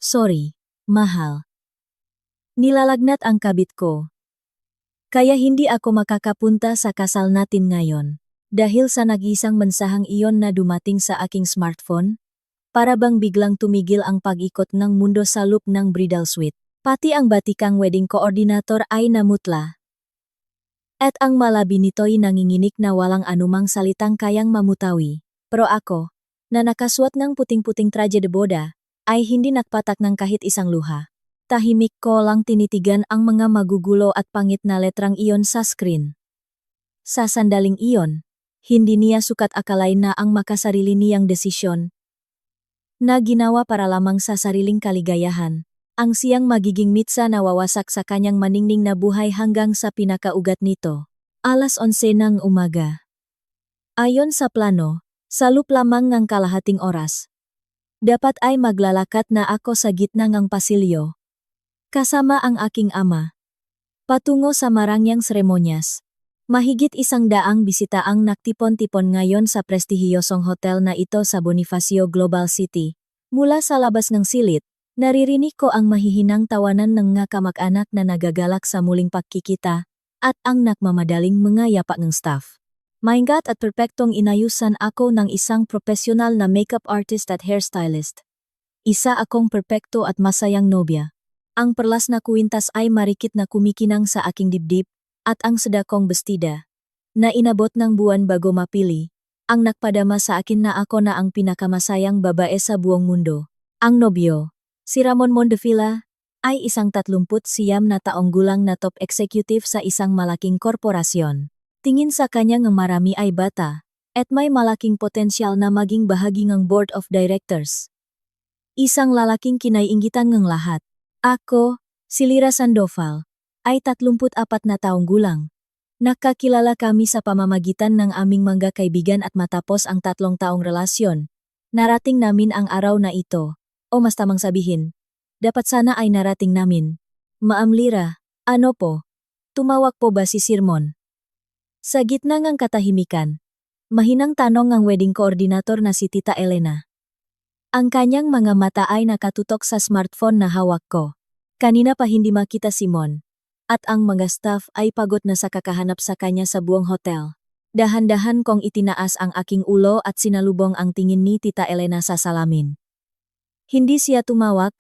Sorry, mahal. Nilalagnat ang kabit ko. Kaya hindi ako makakapunta sa kasal natin ngayon. Dahil sa nag-isang mensaheng iyon na dumating sa aking smartphone, para bang biglang tumigil ang pag-ikot ng mundo sa loop ng bridal suite. Pati ang batikang wedding coordinator ay namutla. At ang malabi nito'y nanginginig na walang anumang salitang kayang mamutawi. Pero ako, na nakasuot ng puting-puting traje de boda, ay hindi nakpatak ng kahit isang luha. Tahimik ko lang tinitigan ang mga magugulo at pangit na letrang iyon sa screen. Sa sandaling iyon, hindi niya sukat akalain na ang makasarili niyang desisyon na ginawa para lamang sa sariling kaligayahan, ang siyang magiging mitsa na wawasak sa kanyang maningning na buhay hanggang sa pinakaugat nito. 11:11 ng umaga. Ayon sa plano, sa loop lamang ng kalahating oras. Dapat ay maglalakat na ako sa gitna ng pasilyo. Kasama ang aking ama. Patungo sa marangyang seremonyas. Mahigit 100 bisita ang naktipon-tipon ngayon sa prestihiyosong hotel na ito sa Bonifacio Global City. Mula sa labas ng silid, naririnig ko ang mahihinang tawanan ng mga kamag-anak na nagagalak sa muling pagkikita at ang nakmamadaling mga yapak ng staff. Maingat at perpektong inayusan ako ng isang profesional na makeup artist at hairstylist. Isa akong perpekto at masayang nobya. Ang perlas na kuwintas ay marikit na kumikinang sa aking dibdib, at ang seda kong bestida, na inabot ng buwan bago mapili, ang nagpadama sa akin na ako na ang pinakamasayang babae sa buong mundo. Ang nobyo, si Ramon Mondevilla, ay isang 39 na taong gulang na top executive sa isang malaking korporasyon. Tingin sa kanya ng marami ay bata, at may malaking potensyal na maging bahagi ng board of directors. Isang lalaking kinaiinggitan ng lahat. Ako, si Lyra Sandoval, ay 34 na taong gulang. Nakakilala kami sa pamamagitan ng aming mga kaibigan at matapos ang 3 taong relasyon. Narating namin ang araw na ito, o mas tamang sabihin, dapat sana ay narating namin. Ma'am Lyra, ano po? Tumawag po ba si Sirmon? Sa gitna ng katahimikan, mahinang tanong ang wedding coordinator na si Tita Elena. Ang kanyang mga mata ay nakatutok sa smartphone na hawak ko. Kanina pa hindi makita si Mon. At ang mga staff ay pagod na sa kakahanap sa kanya sa buong hotel. Dahan-dahan kong itinaas ang aking ulo at sinalubong ang tingin ni Tita Elena sa salamin. Hindi siya tumawag,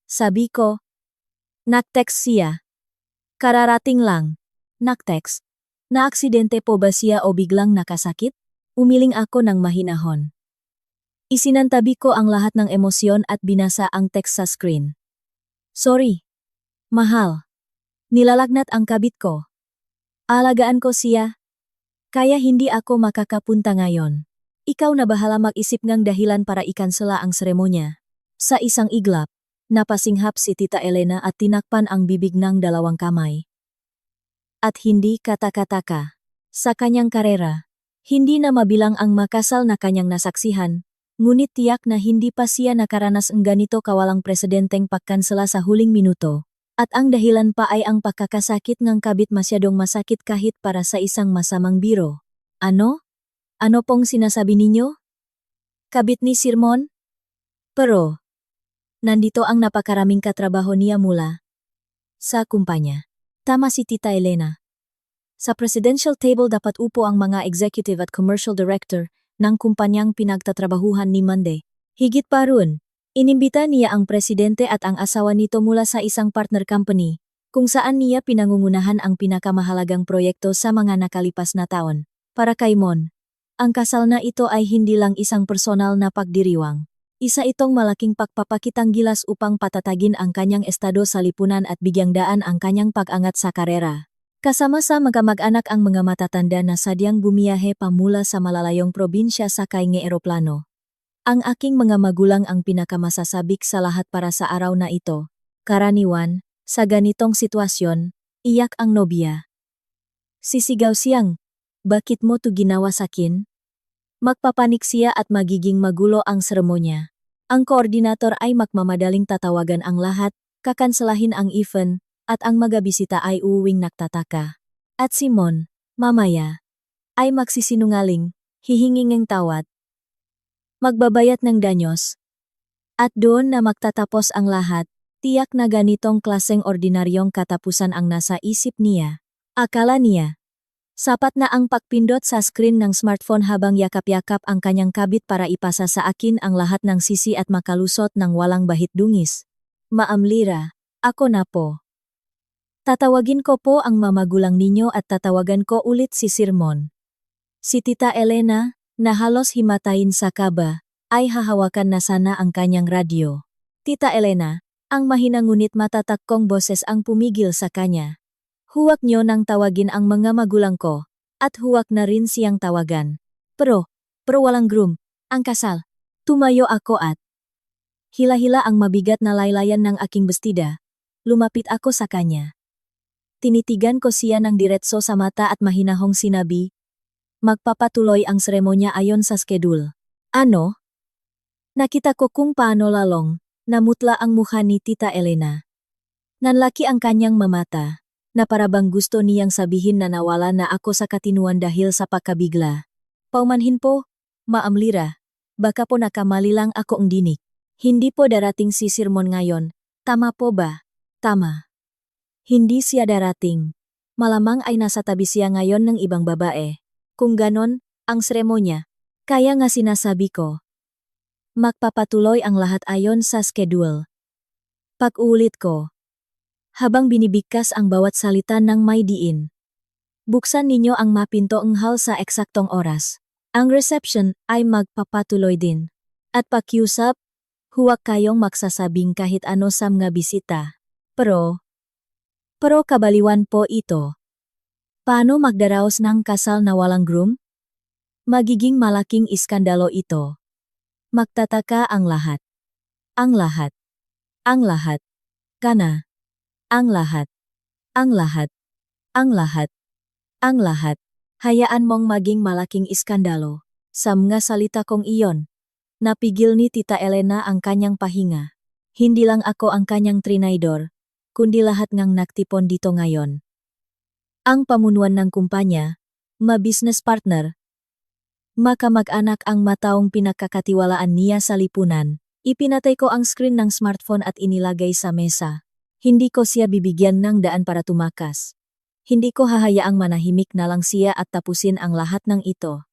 sabi ko. Naktext siya. Kararating lang. Naktext. Naaksidente po ba siya o biglang nakasakit? Umiling ako ng mahinahon. Isinantabi ko ang lahat ng emosyon at binasa ang text sa screen. Sorry. Mahal. Nilalagnat ang kabit ko. Alagaan ko siya. Kaya hindi ako makakapunta ngayon. Ikaw na bahala mag-isip ng dahilan para ikansela ang seremonya. Sa isang iglap, napasinghap si Tita Elena at tinakpan ang bibig ng 2 kamay. At hindi kata-kataka. Sa kanyang karera, hindi na mabilang ang makasal na kanyang nasaksihan, ngunit tiyak na hindi pa siya nakaranas ng ganito kawalang presidenteng pagkansela sa huling minuto. At ang dahilan pa ay ang pagkakasakit ng kabit masyadong masakit kahit para sa isang masamang biro. Ano? Ano pong sinasabi ninyo? Kabit ni Sirmon? Pero, nandito ang napakaraming katrabaho niya mula sa kumpanya. Tama si Tita Elena. Sa presidential table dapat upo ang mga executive at commercial director ng kumpanyang pinagtatrabahuhan ni Monday. Higit pa roon, inimbita niya ang presidente at ang asawa nito mula sa isang partner company, kung saan niya pinangungunahan ang pinakamahalagang proyekto sa mga nakalipas na taon. Para kay Mon, ang kasal na ito ay hindi lang isang personal na pagdiriwang. Isa itong malaking pagpapakitang gilas upang patatagin ang kanyang estado sa lipunan at bigyang daan ang kanyang pag-angat sa karera. Kasama sa magkamag-anak ang mga matatanda na sadyang bumiyahe pa mula sa malalayong probinsya sakay ng eroplano. Ang aking mga magulang ang pinakamasasabik sa lahat para sa araw na ito. Karaniwan, sa ganitong sitwasyon, iyak ang nobya. Sisigaw siyang, bakit mo to ginawa sakin? Magpapanik siya at magiging magulo ang seremonya. Ang koordinator ay magmamadaling tatawagan ang lahat, kakanselahin ang event, at ang mga bisita ay uuwing nagtataka. At si Mon, mamaya, ay magsisinungaling, hihinging ng tawad, magbabayat ng danyos. At doon na magtatapos ang lahat, tiyak na ganitong klaseng ordinaryong katapusan ang nasa isip niya. Akala niya, sapat na ang pagpindot sa screen ng smartphone habang yakap-yakap ang kanyang kabit para ipasa sa akin ang lahat ng sisi at makalusot ng walang bahit-dungis. Ma'am Lyra, ako na po. Tatawagin ko po ang mamagulang ninyo at tatawagan ko ulit si Sirmon. Si Tita Elena, na halos himatayin sa kaba, ay hahawakan na sana ang kanyang radyo. Tita Elena, ang mahinang ngunit matatak kong boses ang pumigil sa kanya. Huwag niyo nang tawagin ang mga magulang ko, at huwag na rin siyang tawagan. Pero walang groom, ang kasal. Tumayo ako at hila-hila ang mabigat na laylayan ng aking bestida. Lumapit ako sa kanya. Tinitigan ko siya ng diretso sa mata at mahinahong sinabi, magpapatuloy ang seremonya ayon sa schedule. Ano? Nakita ko kung paano lalong namutla ang mukha ni Tita Elena. Nanlaki ang kanyang mamata, na parabang gusto niyang sabihin na nawala na ako sa katinuan dahil sa pagkabigla. Paumanhin po, Ma'am Lyra, baka po nakamali lang ako ang dinig. Hindi po darating si Sirmon ngayon, tama po ba? Tama. Hindi siya darating. Malamang ay nasa tabi siya ngayon ng ibang babae. Kung ganon, ang seremonya. Kaya nga sinasabi ko. Magpapatuloy ang lahat ayon sa schedule. Pag-ulit ko. Habang binibigkas ang bawat salita ng may diin. Buksan ninyo ang mapinto hal sa eksaktong oras. Ang reception ay magpapatuloy din. At pakiusap, huwag kayong magsasabing kahit ano sa mga bisita. Pero kabaliwan po ito. Paano magdaraos ng kasal na walang groom? Magiging malaking iskandalo ito. Magtataka ang lahat. Ang lahat. Ang lahat. Kana. Ang lahat. Ang lahat. Ang lahat. Ang lahat. Hayaan mong maging malaking iskandalo. Sa mga salita kong iyon. Napigil ni Tita Elena ang kanyang pahinga. Hindi lang ako ang kanyang trinaydor, kundi lahat ngang naktipon dito ngayon. Ang pamunuan ng kumpanya, ma-business partner, makamag-anak ang mataong pinagkakatiwalaan niya sa lipunan. Ipinatay ko ang screen ng smartphone at inilagay sa mesa. Hindi ko siya bibigyan ng daan para tumakas. Hindi ko hahayaang manahimik na lang siya at tapusin ang lahat ng ito.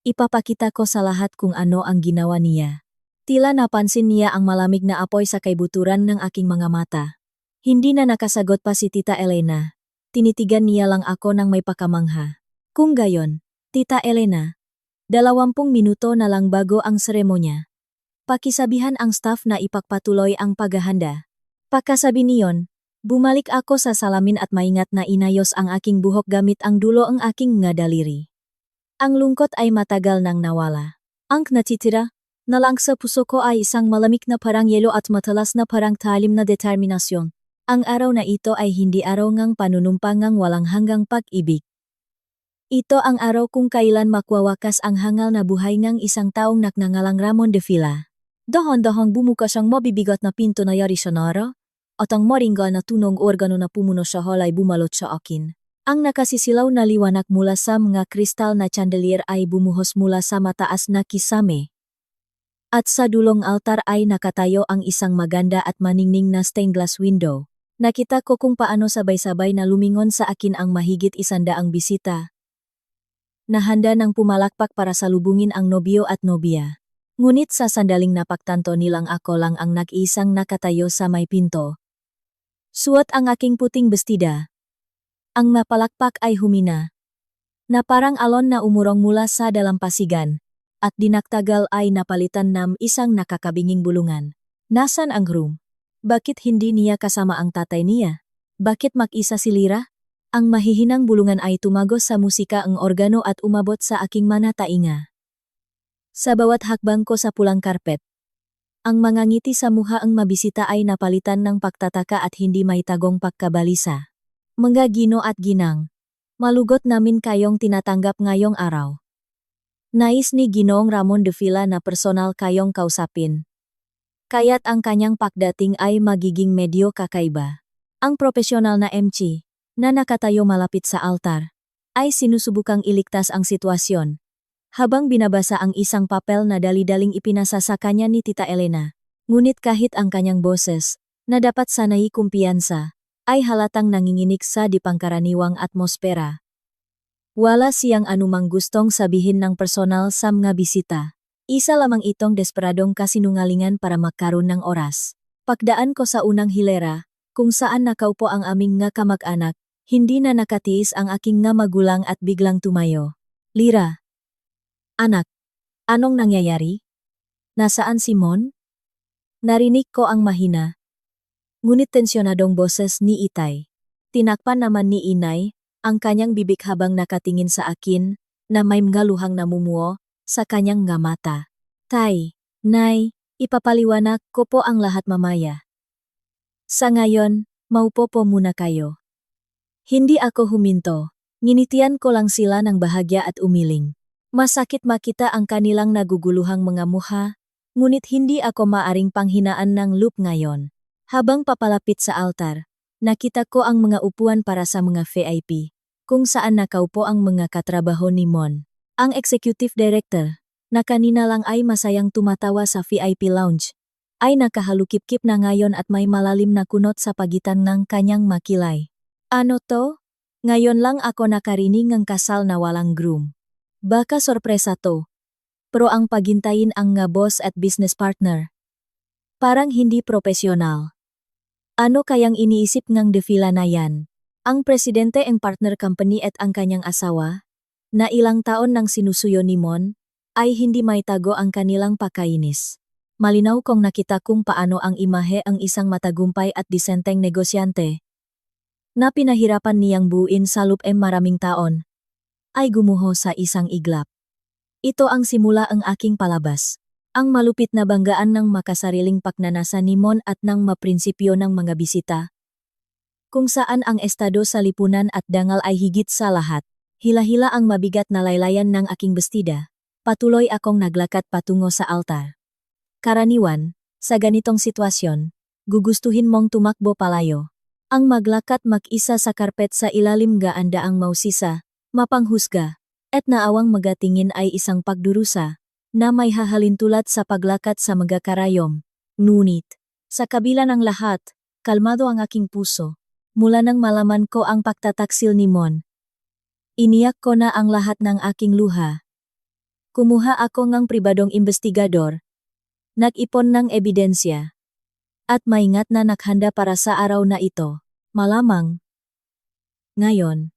Ipapakita ko sa lahat kung ano ang ginawa niya. Tila napansin niya ang malamig na apoy sa kaibuturan ng aking mga mata. Hindi na nakasagot pa si Tita Elena. Tinitigan niya lang ako ng may pakamangha. Kung gayon, Tita Elena, 20 minuto na lang bago ang seremonya. Pakisabihan ang staff na ipagpatuloy ang paghahanda. Pagkasabi niyon, bumalik ako sa salamin at maingat na inayos ang aking buhok gamit ang dulo ang aking mga daliri. Ang lungkot ay matagal nang nawala. Ang natitira, na lang sa puso ko ay isang malamig na parang yelo at matalas na parang talim na determinasyon. Ang araw na ito ay hindi araw ngang panunumpangang walang hanggang pag-ibig. Ito ang araw kung kailan makwawakas ang hangal na buhay ng isang taong nagngangalang Ramon de Fila. Dahan-dahang bumukas ang mabibigat na pinto na yari sa nara, at ang maringgal na tunog organo na pumuno sa hall ay bumalot sa akin. Ang nakasisilaw na liwanag mula sa mga kristal na chandelier ay bumuhos mula sa mataas na kisame. At sa dulong altar ay nakatayo ang isang maganda at maningning na stained glass window. Nakita ko kung paano sabay-sabay na lumingon sa akin ang mahigit 100 bisita. Nahanda ng pumalakpak para salubungin ang nobyo at nobya. Ngunit sa sandaling napagtanto nilang ako lang ang nag-iisang nakatayo sa may pinto. Suot ang aking puting bestida. Ang napalakpak ay humina. Na parang alon na umurong mula sa dalampasigan, at dinaktagal ay napalitan ng isang nakakabinging bulungan. Nasaan ang groom? Bakit hindi niya kasama ang tatay niya? Bakit mag-isa si Lyra? Ang mahihinang bulungan ay tumagos sa musika ang organo at umabot sa aking manatainga. Sa bawat hakbang ko sa pulang karpet, ang mga ngiti sa mukha ang mabisita ay napalitan ng pagtataka at hindi may tagong pagkabalisa. Mga gino at ginang, malugot namin kayong tinatanggap ngayong araw. Nais ni Ginoong Ramon de Fila na personal kayong kausapin. Kaya't ang kanyang pagdating ay magiging medyo kakaiba. Ang profesional na MC, na nakatayo malapit sa altar, ay sinusubukang iligtas ang sitwasyon. Habang binabasa ang isang papel na dali-daling ipinasa sa kanya ni Tita Elena, Ngunit kahit ang kanyang boses, na dapat sanay kumpiyansa, ay halatang nanginginig sa di pangkaraniwang atmosfera. Wala siyang anumang gustong sabihin ng personal sa mga bisita. Isa lamang itong desperadong kasinungalingan para magkaroon ng oras. Pagdaan ko sa unang hilera, kung saan nakaupo ang aming nga kamag-anak, hindi na nakatiis ang aking nga magulang at biglang tumayo. Lira. Anak. Anong nangyayari? Nasaan si Mon? Narinig ko ang mahina. Ngunit tensyonadong boses ni Itay. Tinakpan naman ni Inay, ang kanyang bibig habang nakatingin sa akin, na may mga luhang namumuo sa kanyang nga mata. Tay, Nay, ipapaliwanag ko po ang lahat mamaya. Sa ngayon, maupo po muna kayo. Hindi ako huminto, nginitian ko lang sila ng bahagya at umiling. Masakit makita ang kanilang naguguluhang mga muha, ngunit hindi ako maaring panghinaan ng loop ngayon. Habang papalapit sa altar, nakita ko ang mga upuan para sa mga VIP, kung saan nakaupo ang mga katrabaho ni Mon. Ang executive director, na kanina lang ay masayang tumatawa sa VIP lounge, ay nakahalukip-kip na ngayon at may malalim na kunot sa pagitan ng kanyang makilay. Ano to? Ngayon lang ako nakarinig ng kasal na walang groom. Baka sorpresa to. Pero ang pagintayin ang nga boss at business partner. Parang hindi profesional. Ano kayang iniisip ngang defila na yan? Ang presidente ang partner company at ang kanyang asawa, na ilang taon nang sinusuyo ni Mon, ay hindi maitago ang kanilang pakainis. Malinaw kong nakita kung paano ang imahe ang isang matagumpay at disenteng negosyante, na pinahirapan niyang buuin sa loob ng maraming taon, ay gumuho sa isang iglap. Ito ang simula ang aking palabas. Ang malupit na banggaan ng makasariling pagnanasa ni Mon at ng maprinsipyo ng mga bisita. Kung saan ang estado sa lipunan at dangal ay higit sa lahat. Hila-hila ang mabigat na laylayan ng aking bestida. Patuloy akong naglakad patungo sa altar. Karaniwan, sa ganitong sitwasyon, gugustuhin mong tumakbo palayo. Ang maglakad mag-isa sa karpet sa ilalim gaandaang mausisa, mapanghusga, at naawang magatingin ay isang pagdurusa, na may hahalintulad sa paglakad sa mga karayom. Ngunit, sa kabila ng lahat, kalmado ang aking puso, mula nang malaman ko ang pagtataksil ni Mon. Iniyak ko na ang lahat ng aking luha. Kumuha ako ng pribadong investigador, nag-ipon ng ebidensya, at maingat na naghanda para sa araw na ito, malamang. Ngayon,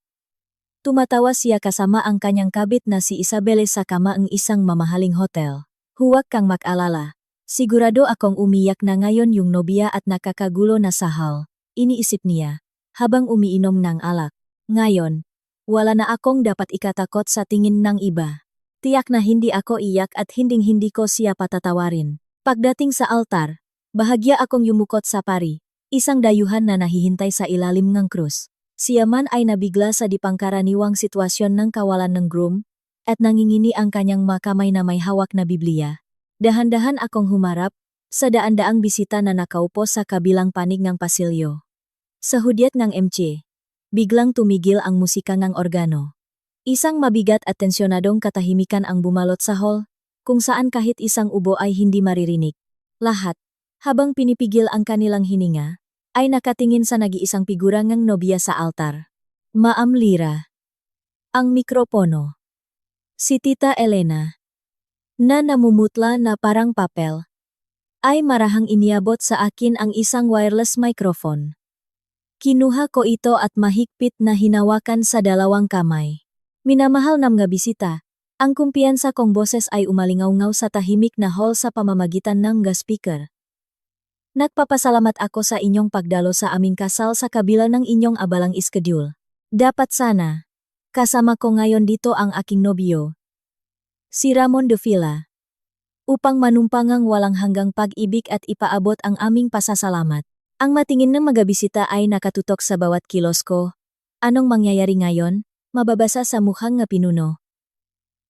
tumatawa siya kasama ang kanyang kabit na si Isabelle sa kama ng isang mamahaling hotel. Huwag kang mag-alala. Sigurado akong umiyak na ngayon yung nobya at nakakagulo na sa hall. Iniisip niya, habang umiinom ng alak. Ngayon, wala na akong dapat ikatakot sa tingin ng iba. Tiyak na hindi ako iyak at hinding-hindi ko siya patatawarin. Pagdating sa altar, bahagya akong yumukot sa pari, isang dayuhan na nahihintay sa ilalim ng krus. Siya man ay nabigla sa di pangkaraniwang sitwasyon ng kawalan ng groom, at nangingini ang kanyang makamay na may hawak na Biblia. Dahan-dahan akong humarap, sa daan-daang bisita na nakaupo sa kabilang panig ng pasilyo. Sa hudyat ng MC, biglang tumigil ang musika ng organo. Isang mabigat at tensyonadong katahimikan ang bumalot sa hall, kung saan kahit isang ubo ay hindi maririnig. Lahat, habang pinipigil ang kanilang hininga, ay nakatingin sa nag-iisang figura ng nobya sa altar. Ma'am Lira. Ang mikropono. Si Tita Elena, na namumutla na parang papel, ay marahang iniabot sa akin ang isang wireless microphone. Kinuha ko ito at mahigpit na hinawakan sa dalawang kamay. Minamahal na mga bisita, ang kumpiyansa kong boses ay umalingaw-ngaw sa tahimik na hall sa pamamagitan ng gas speaker. Nagpapasalamat ako sa inyong pagdalo sa aming kasal sa kabila ng inyong abalang schedule. Dapat sana, kasama ko ngayon dito ang aking nobyo, si Ramon Davila, upang manumpangang walang hanggang pag-ibig at ipaabot ang aming pasasalamat. Ang matingin ng mga bisita ay nakatutok sa bawat kilos ko. Anong mangyayari ngayon? Mababasa sa mukhang nga pinuno.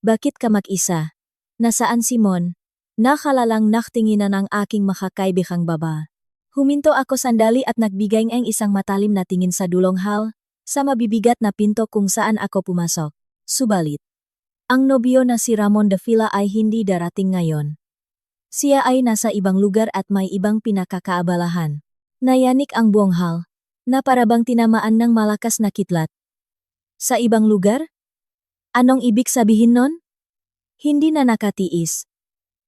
Bakit ka mag-isa? Nasaan si Mon? Nakalalang naktinginan ang aking makakaibihang baba. Huminto ako sandali at nagbigay ng isang matalim na tingin sa dulong hall, sa mabibigat na pinto kung saan ako pumasok. Subalit, ang nobyo na si Ramon Davila ay hindi darating ngayon. Siya ay nasa ibang lugar at may ibang pinakakaabalahan. Nayanik ang buong hal, na parabang tinamaan ng malakas na kitlat. Sa ibang lugar? Anong ibig sabihin nun? Hindi na nakatiis.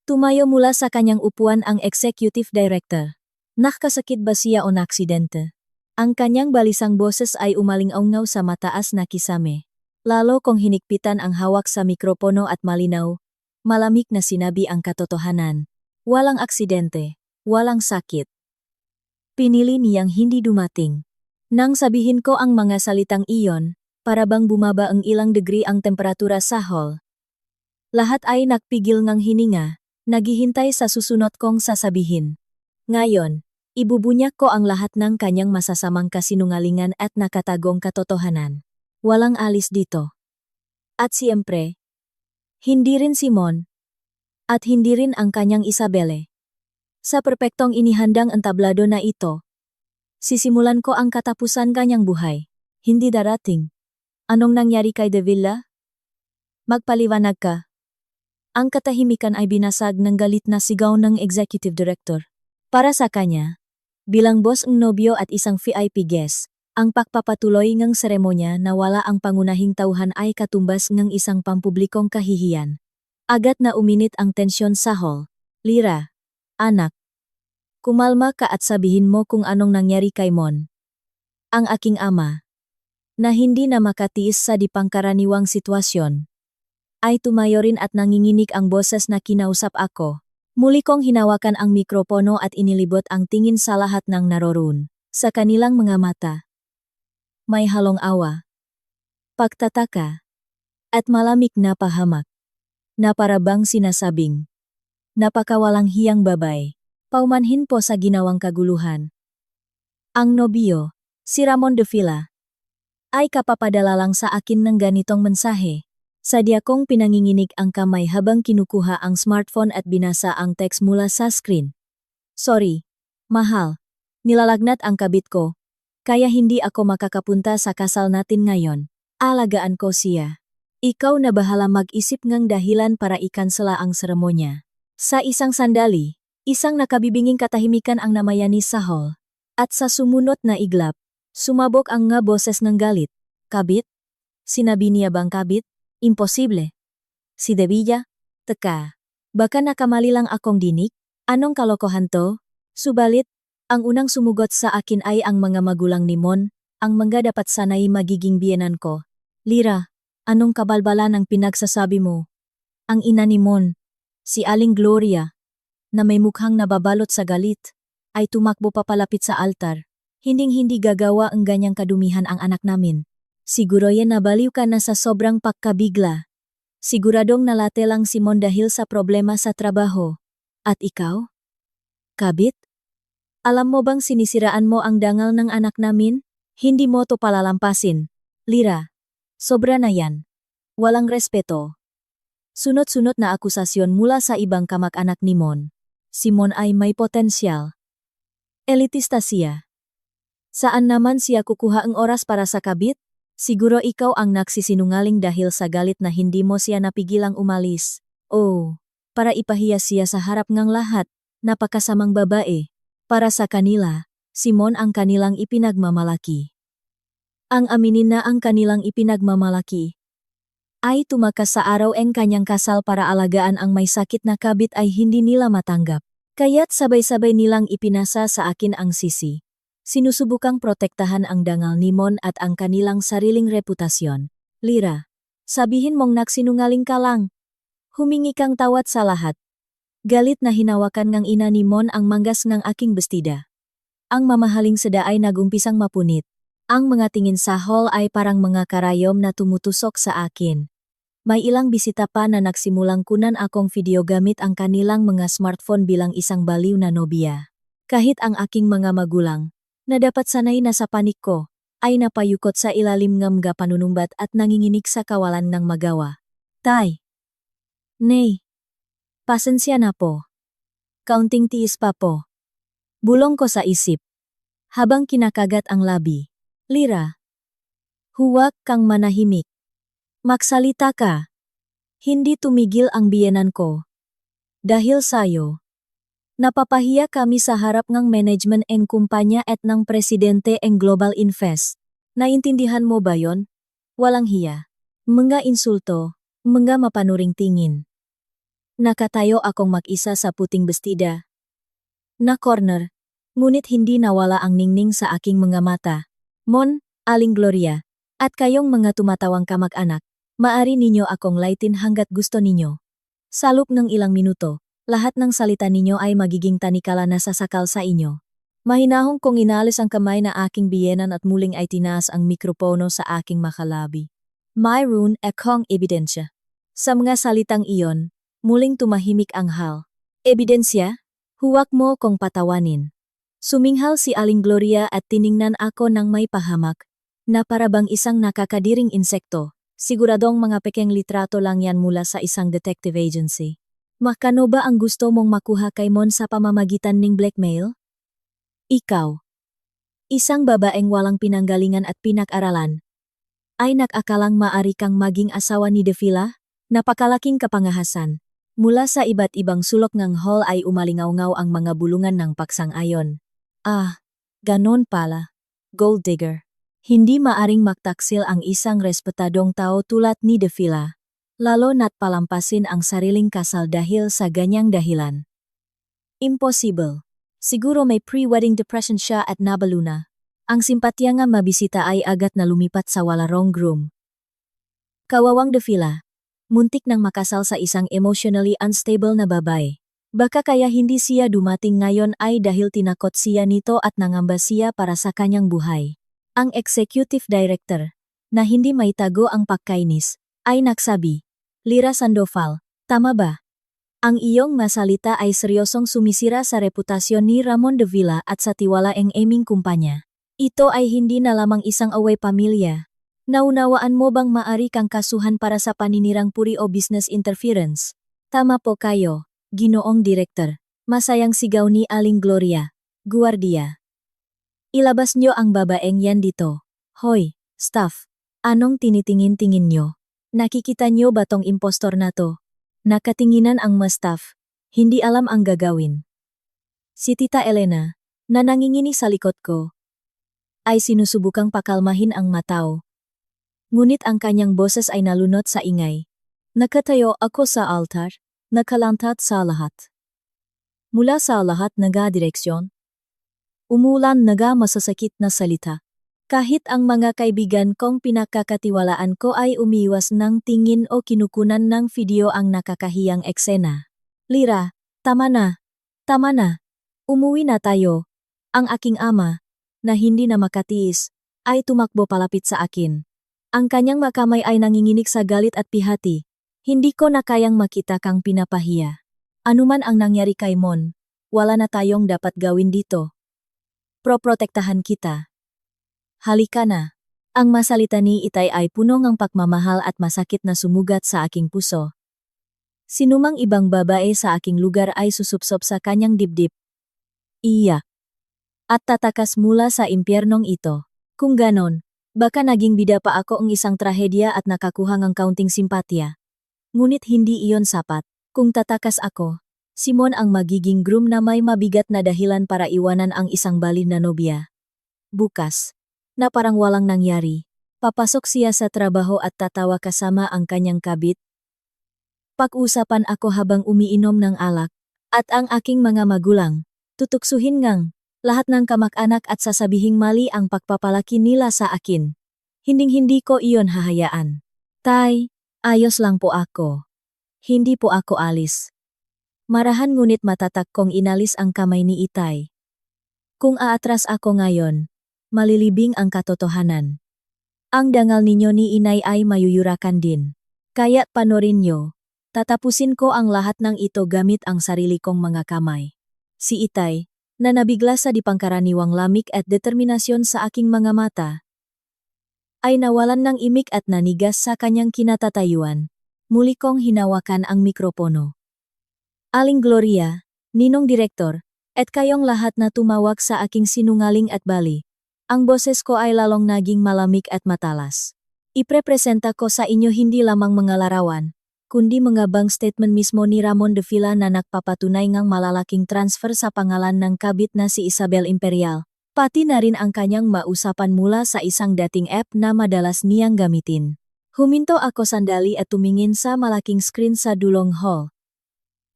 Tumayo mula sa kanyang upuan ang executive director. Nakasakit ba siya o naksidente? Ang kanyang balisang boses ay umalingaw sa mataas na kisame. Lalo kung hinikpitan ang hawak sa mikropono at malinaw, malamig na sinabi ang katotohanan. Walang aksidente, walang sakit. Pinili niyang hindi dumating. Nang sabihin ko ang mga salitang iyon, parabang bumaba ang ilang degree ang temperatura sa hall. Lahat ay nakpigil ng hininga, naghihintay sa susunod kong sasabihin. Ngayon, ibubunyak ko ang lahat ng kanyang masasamang kasinungalingan at nakatagong katotohanan. Walang alis dito. At siyempre, hindi rin Simon, at hindi rin ang kanyang Isabelle. Sa perpektong inihandang entablado na ito, sisimulan ko ang katapusan kanyang buhay. Hindi darating. Anong nangyari kay De Villa? Magpaliwanag ka. Ang katahimikan ay binasag ng galit na sigaw ng executive director. Para sa kanya, bilang boss ng nobyo at isang VIP guest, ang pagpapatuloy ng seremonya na wala ang pangunahing tauhan ay katumbas ng isang pampublikong kahihiyan. Agad na uminit ang tensyon sa hall. Lira, anak, kumalma ka at sabihin mo kung anong nangyari kay Mon. Ang aking ama, na hindi na makatiis sa di pangkaraniwang sitwasyon, ay tumayo rin at nanginginig ang boses na kinausap ako. Muli kong hinawakan ang mikropono at inilibot ang tingin sa lahat ng naroroon. Sa kanilang mga mata, may halong awa, pagtataka, at malamig na pahamak, na parabang sinasabing, napakawalang hiyang babay, paumanhin po sa ginawang kaguluhan. Ang nobyo, si Ramon de Villa, ay kapapadala lang sa akin ng ganitong mensahe. Sadya kong pinanginginig ang kamay habang kinukuha ang smartphone at binasa ang text mula sa screen. Sorry, mahal, nilalagnat ang kabit ko, kaya hindi ako makakapunta sa kasal natin ngayon. Alagaan ko siya. Ikaw na bahala mag-isip ng dahilan para ikansela ang seremonya. Sa isang sandali, isang nakabibinging katahimikan ang namayani sa hall. At sa sumunod na iglap, sumabog ang nga boses ng galit. Kabit? Sinabi niya bang kabit? Imposible. Si De Villa? Teka, baka nakamali lang akong dinig? Anong kalokohan to? Subalit, ang unang sumugot sa akin ay ang mga magulang ni Mon, ang mga dapat sanay magiging biyenan ko. Lira, anong kabalbalan ang pinagsasabi mo? Ang ina ni Mon, si Aling Gloria, na may mukhang nababalot sa galit, ay tumakbo papalapit sa altar. Hinding-hindi gagawa ang ganyang kadumihan ang anak namin. Siguro yan nabaliw ka na sa sobrang pagkabigla. Siguradong nalate lang si Mon dahil sa problema sa trabaho. At ikaw? Kabit? Alam mo bang sinisiraan mo ang dangal ng anak namin? Hindi mo to palalampasin. Lira, sobra na yan. Walang respeto. Sunod-sunod na akusasyon mula sa ibang kamag-anak ni Mon. Si Mon ay may potensyal. Elitista siya. Saan naman siya kukuha ang oras para sa kabit? Siguro ikaw ang nagsisinungaling dahil sa galit na hindi mo siya napigilang umalis. Oh, para ipahiya siya sa harap ng lahat, napakasamang babae. Para sa kanila, Simon ang kanilang ipinagmamalaki. Ang aminin na ang kanilang ipinagmamalaki ay tumakas sa araw ang kanyang kasal para alagaan ang may sakit na kabit ay hindi nila matanggap. Kaya't sabay-sabay nilang ipinasa sa akin ang sisi. Sinusubukang protektahan ang dangal ni Mon at ang kanilang sariling reputasyon. Lira, sabihin mong nagsinungaling ka lang. Humingi kang tawad sa lahat. Galit na hinawakan ng ina ni Mon ang manggas ng aking bestida. Ang mamahaling seda ay nagumpisang mapunit. Ang mga tingin sa hall ay parang mga karayom na tumutusok sa akin. May ilang bisita pa na nagsimulang kunan akong video gamit ang kanilang mga smartphone bilang isang baliw na nobya. Kahit ang aking mga magulang, na dapat sanay na sa panik ko, ay napayukot sa ilalim ng mga panunumbat at nanginginig sa kawalan ng magawa. Tay! Nay! Pasensya na po. Kaunting tiis pa po. Bulong ko sa isip. Habang kinakagat ang labi. Lira! Huwag kang manahimik. Magsalita ka. Hindi tumigil ang biyenan ko. Dahil sayo, Napapahiya kami sa harap ng management ng kumpanya at ng presidente ng Global Invest. Naintindihan mo ba yon? Walang hiya. Mga insulto, mga mapanuring tingin. Nakatayo akong mag-isa sa puting bestida. Na corner, ngunit hindi nawala ang ningning sa aking mga mata. Mon, Aling Gloria, at kayong mga tumatawang kamag-anak, maari ninyo akong lightin hanggat gusto ninyo. Sa loob ng ilang minuto, lahat ng salita ninyo ay magiging tanikala na sasakal sa inyo. Mahinahong kong inalis ang kamay na aking biyenan at muling ay tinaas ang mikropono sa aking makalabi. Mayroon akong ebidensya. Sa mga salitang iyon, muling tumahimik ang hal. Ebidensya? Huwag mo kong patawanin. Suminghal si Aling Gloria at tiningnan ako ng may pahamak, na parabang isang nakakadiring insekto. Siguradong mga pekeng litrato lang yan mula sa isang detective agency. Makano ba ang gusto mong makuha kay Mon sa pamamagitan ng blackmail? Ikaw, isang babaeng walang pinanggalingan at pinag-aralan, ay nakakalang maari kang maging asawa ni Devila? Napakalaking kapangahasan. Mula sa iba't ibang sulok ng hall ay umalingaw-ngaw ang mga bulungan ng paksang-ayon. Ah, ganon pala. Gold digger. Hindi maaring magtaksil ang isang respetadong tao tulad ni Devila, lalo na't palampasin ang sariling kasal dahil sa ganyang dahilan. Impossible. Siguro may pre-wedding depression siya at nabaluna. Ang simpatya nga mabisita ay agad na lumipat sa walarong groom. Kawawang Devila. Muntik nang makasal sa isang emotionally unstable na babae. Baka kaya hindi siya dumating ngayon ay dahil tinakot siya nito at nangamba siya para sa kanyang buhay. Ang executive director, na hindi maitago ang pagkainis, ay nagsabi, Lira Sandoval, tama ba? Ang iyong masalita ay seryosong sumisira sa reputasyon ni Ramon Devila at sa tiwala ng aming kumpanya. Ito ay hindi na lamang isang away pamilya. Naunawaan mo bang maari kang kasuhan para sa paninirang puri o business interference? Tama po kayo, Ginoong Direktor. Masayang sigaw ni Aling Gloria. Guardia. Ilabas nyo ang babaeng yan dito. Hoy, staff. Anong tinitingin-tingin nyo? Nakikita nyo ba tong impostor na to? Nakatinginan ang mga staff. Hindi alam ang gagawin. Si Tita Elena, na nangingini sa likod ko, ay sinusubukang pakalmahin ang mataw. Ngunit ang kanyang boses ay nalunot sa ingay. Nakatayo ako sa altar, nakalantat sa lahat. Mula sa lahat nagadireksyon, umulan masasakit na salita. Kahit ang mga kaibigan kong pinakakatiwalaan ko ay umiwas ng tingin o kinukunan ng video ang nakakahiyang eksena. Lira, tama na. Tama na. Umuwi na tayo. Ang aking ama, na hindi na makatiis, ay tumakbo palapit sa akin. Ang kanyang makamay ay nanginginig sa galit at pihati. Hindi ko na kayang makita kang pinapahiya. Anuman ang nangyari kay Mon, wala na tayong dapat gawin dito. Proprotektahan kita. Halika na. Ang masalita ni Itay ay puno ng pagmamahal at masakit na sumugat sa aking puso. Sinumang ibang babae sa aking lugar ay susupsop sa kanyang dibdib. Iyak. At tatakas mula sa impyernong ito. Kung ganon, baka naging bida pa ako ang isang trahedya at nakakuha ng kaunting simpatya. Ngunit hindi iyon sapat. Kung tatakas ako, Simon ang magiging groom na may mabigat na dahilan para iwanan ang isang balid na nobya. Bukas, na parang walang nangyari, papasok siya sa trabaho at tatawa kasama ang kanyang kabit. Pag-usapan ako habang umiinom ng alak, at ang aking mga magulang, tutuksuhin ngang lahat ng kamag-anak at sasabihing mali ang pagpapalaki nila sa akin. Hinding-hindi ko iyon hahayaan. Tay, ayos lang po ako. Hindi po ako alis. Marahan ngunit matatak kong inalis ang kamay ni Itay. Kung aatras ako ngayon, malilibing ang katotohanan. Ang dangal ninyo ni Inay ay mayuyurakan din. Kaya't panorin nyo, tatapusin ko ang lahat ng ito gamit ang sarili kong mga kamay. Si Itay, na nabigla sa dipangkaraniwang lamig at determinasyon sa aking mga mata, ay nawalan ng imik at nanigas sa kanyang kinatatayuan. Muli kong hinawakan ang mikropono. Aling Gloria, Ninong Direktor, at kayong lahat na tumawag sa aking sinungaling at bali. Ang boses ko ay lalong naging malamig at matalas. Iprepresenta ko sa inyo hindi lamang mga larawan, kundi mga bank statement mismo ni Ramon de Villa na nagpapatunay ngang malalaking transfer sa pangalan ng kabit na si Isabel Imperial. Pati na rin ang kanyang mausapan mula sa isang dating app na madalas niyang gamitin. Huminto ako sandali at tumingin sa malaking screen sa dulong hall.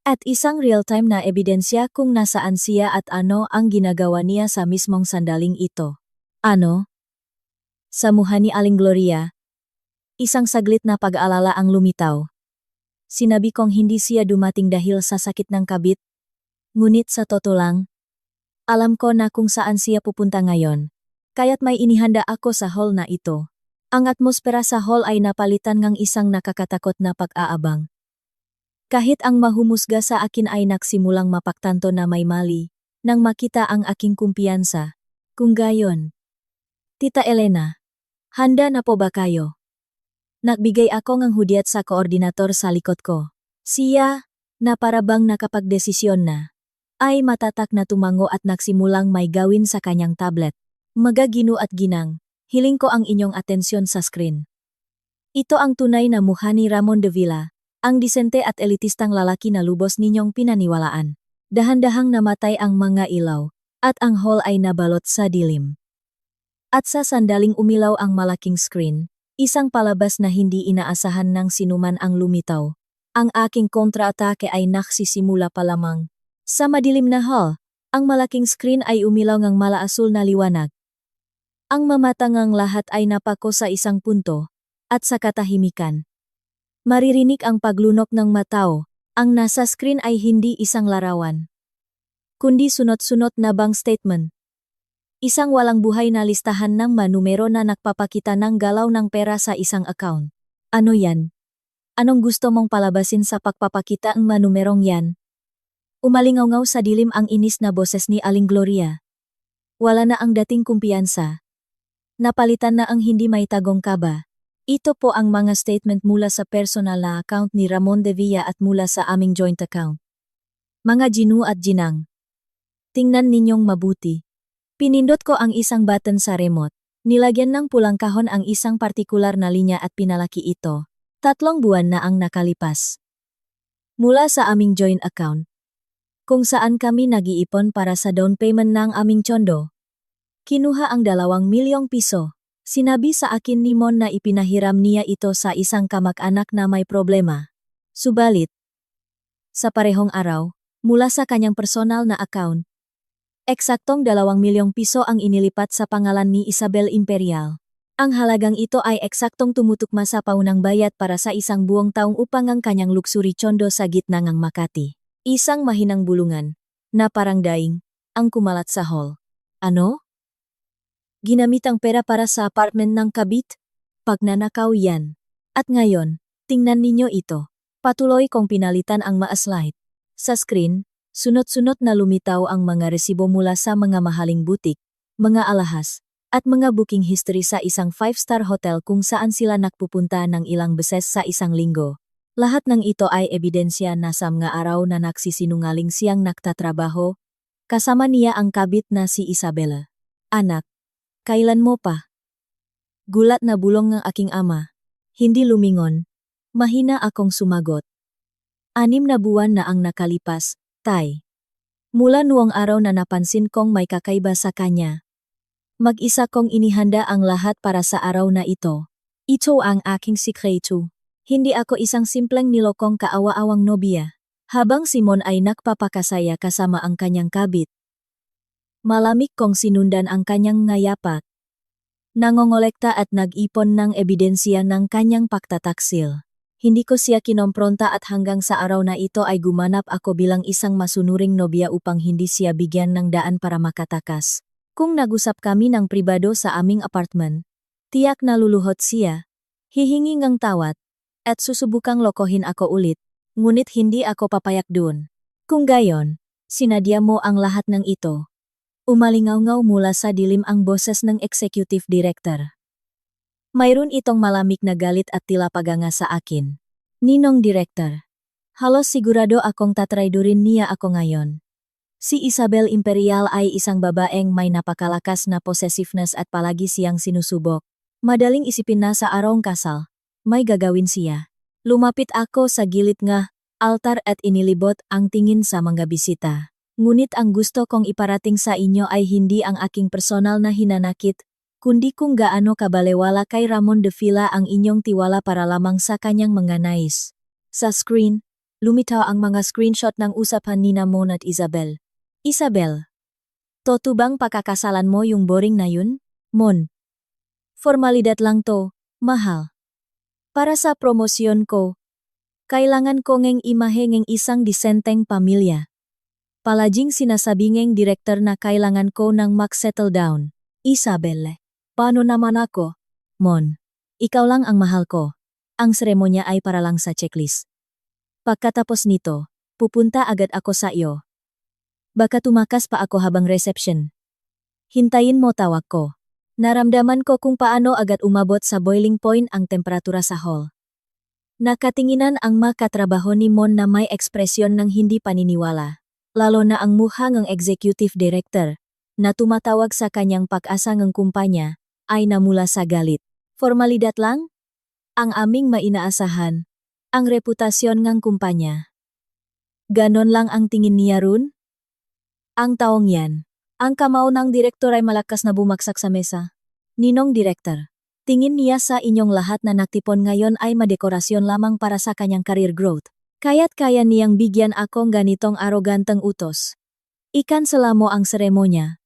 At isang real-time na ebidensya kung nasaan siya at ano ang ginagawa niya sa mismong sandaling ito. Ano? Sa mukha ni Aling Gloria, isang saglit na pag-aalala ang lumitaw. Sinabi kong hindi siya dumating dahil sa sakit ng kabit. Ngunit sa totoo lang, alam ko na kung saan siya pupunta ngayon. Kaya't may inihanda ako sa hall na ito. Ang atmosfera sa hall ay napalitan ng isang nakakatakot na pag-aabang. Kahit ang mahumusga sa akin ay nagsimulang mapagtanto na may mali, nang makita ang aking kumpiyansa. Kung gayon, Tita Elena, handa na po ba kayo? Nagbigay ako ng hudyat sa koordinator sa likod ko. Siya, na parabang nakapagdesisyon na, ay matatak na tumango at nagsimulang may gawin sa kanyang tablet. Magagino at ginang, hiling ko ang inyong atensyon sa screen. Ito ang tunay na mukha ni Ramon de Villa, ang disente at elitistang lalaki na lubos ninyong pinaniwalaan. Dahan-dahang namatay ang mga ilaw, at ang hall ay nabalot sa dilim. At sa sandaling umilaw ang malaking screen, isang palabas na hindi inaasahan ng sinuman ang lumitaw. Ang aking kontra-atake ay nagsisimula pa lamang. Sa madilim na hall, ang malaking screen ay umilaw ng malaasul na liwanag. Ang mamatangang lahat ay napako sa isang punto, at sa katahimikan. Maririnig ang paglunok ng matao, ang nasa screen ay hindi isang larawan, kundi sunod-sunod na bank statement. Isang walang buhay na listahan ng manumero na nagpapakita ng galaw ng pera sa isang account. Ano yan? Anong gusto mong palabasin sa pagpapakita ng manumerong yan? Umalingaw-ngaw sa dilim ang inis na boses ni Aling Gloria. Wala na ang dating kumpiyansa. Napalitan na ang hindi may tagong kaba. Ito po ang mga statement mula sa personal na account ni Ramon de Villa at mula sa aming joint account. Mga Ginu at Ginang, tingnan ninyong mabuti. Pinindot ko ang isang button sa remote. Nilagyan ng pulang kahon ang isang partikular na linya at pinalaki ito. 3 buwan na ang nakalipas. Mula sa aming joint account, kung saan kami nag-iipon para sa down payment ng aming tsondo. Kinuha ang 2 milyong piso. Sinabi sa akin ni Mon na ipinahiram niya ito sa isang kamag-anak na may problema. Subalit, sa parehong araw, mula sa kanyang personal na account, eksaktong 2 milyong piso ang inilipat sa pangalan ni Isabel Imperial. Ang halagang ito ay eksaktong tumutukma sa paunang bayad para sa isang buong taong upang ang kanyang luxury tsondo sa gitna ng Makati. Isang mahinang bulungan, na parang daing, ang kumalat sa hall. Ano? Ginamit ang pera para sa apartment ng kabit? Pagnanakaw yan. At ngayon, tingnan ninyo ito. Patuloy kong pinalitan ang maaslight. Sa screen, sunod-sunod na lumitaw ang mga resibo mula sa mga mahaling butik, mga alahas, at mga booking history sa isang 5-star hotel kung saan sila nagpupunta ng ilang beses sa isang linggo. Lahat ng ito ay ebidensya na sa mga araw na nagsisinungaling siyang nagtatrabaho, kasama niya ang kabit na si Isabela. Anak, kailan mo pa? Gulat na bulong ng aking ama. Hindi lumingon. Mahina akong sumagot. 6 na buwan na ang nakalipas, Tay. Mula noong araw na napansin kong may kakaiba sa kanya. Mag-isa kong inihanda ang lahat para sa araw na ito. Ito ang aking sikreto. Hindi ako isang simpleng nilokong kaawa-awang nobya. Habang Simon ay nagpapakasaya kasama ang kanyang kabit. Malamig kong sinundan ang kanyang ngayapat. Nangongolekta at nag-ipon ng ebidensya ng kanyang pagtataksil. Hindi ko siya kinompronta at hanggang sa araw na ito ay gumanap ako bilang isang masunuring nobya upang hindi siya bigyan ng daan para makatakas. Kung nag-usap kami ng pribado sa aming apartment, tiyak na luluhot siya, hihingi ng tawad, at susubukang lokohin ako ulit, ngunit hindi ako papayak doon. Kung gayon, sinadya mo ang lahat ng ito. Umalingaw-ngaw mula sa dilim ang boses ng executive director. Mayroon itong malamig na galit at tila paganga sa akin. Ninong Director, halos sigurado akong tatraydurin niya ako ngayon. Si Isabel Imperial ay isang babaeng may napakalakas na possessiveness at palagi siyang sinusubok. Madaling isipin na sa arawng kasal, may gagawin siya. Lumapit ako sa gilid nga altar at inilibot ang tingin sa mga bisita. Ngunit ang gusto kong iparating sa inyo ay hindi ang aking personal na hinanakit, kundi kung gaano kabalewala kay Ramon de Villa ang inyong tiwala para lamang sa kanyang mga nais. Sa screen, lumitaw ang mga screenshot ng usapan ni Mon at Isabel. Isabel, totoo bang pakakasalan mo yung boring na yun? Mon, formalidad lang to, mahal. Para sa promosyon ko, kailangan ko ngeng imahe ngeng isang disenteng pamilya. Palaging sinasabi ngeng director na kailangan ko nang mag-settle down. Isabel, paano naman ako? Mon, ikaw lang ang mahal ko. Ang seremonya ay para lang sa checklist. Pagkatapos nito, pupunta agad ako sa iyo. Baka tumakas pa ako habang reception. Hintayin mo tawag ko. Naramdaman ko kung paano agad umabot sa boiling point ang temperatura sa hall. Nakatinginan ang makatrabaho ni Mon na may ekspresyon ng hindi paniniwala, lalo na ang mukha ng executive director, na tumatawag sa kanyang pag-asa ng kumpanya, ay namula sa galit. Formalidad lang? Ang aming mainaasahan, ang reputasyon ng kumpanya. Ganon lang ang tingin niya ron? Ang taong yan, ang kamao ng direktor ay malakas na bumagsak sa mesa. Ninong direktor, tingin niya sa inyong lahat na naktipon ngayon ay madekorasyon lamang para sa kanyang career growth. Kaya't kaya niyang bigyan akong ganitong aroganteng utos. Ikansela mo ang seremonya.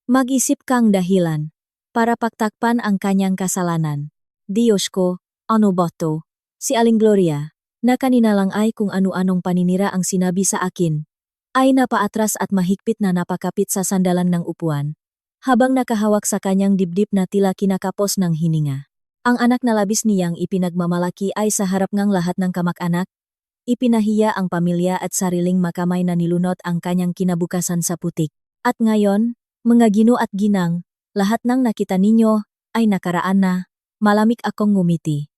Mag-isip kang dahilan para pagtakpan ang kanyang kasalanan. Diyos ko, ano ba to? Si Aling Gloria, na kanina lang ay kung ano-anong paninira ang sinabi sa akin, ay napaatras at mahigpit na napakapit sa sandalan ng upuan, habang nakahawak sa kanyang dibdib na tila kinakapos ng hininga. Ang anak na labis niyang ipinagmamalaki ay sa harap ng lahat ng kamag-anak, ipinahiya ang pamilya at sariling makamay na nilunot ang kanyang kinabukasan sa putik. At ngayon, mga gino at ginang, lahat ng nakita ninyo ay nakaraan na, malamig akong ngumiti.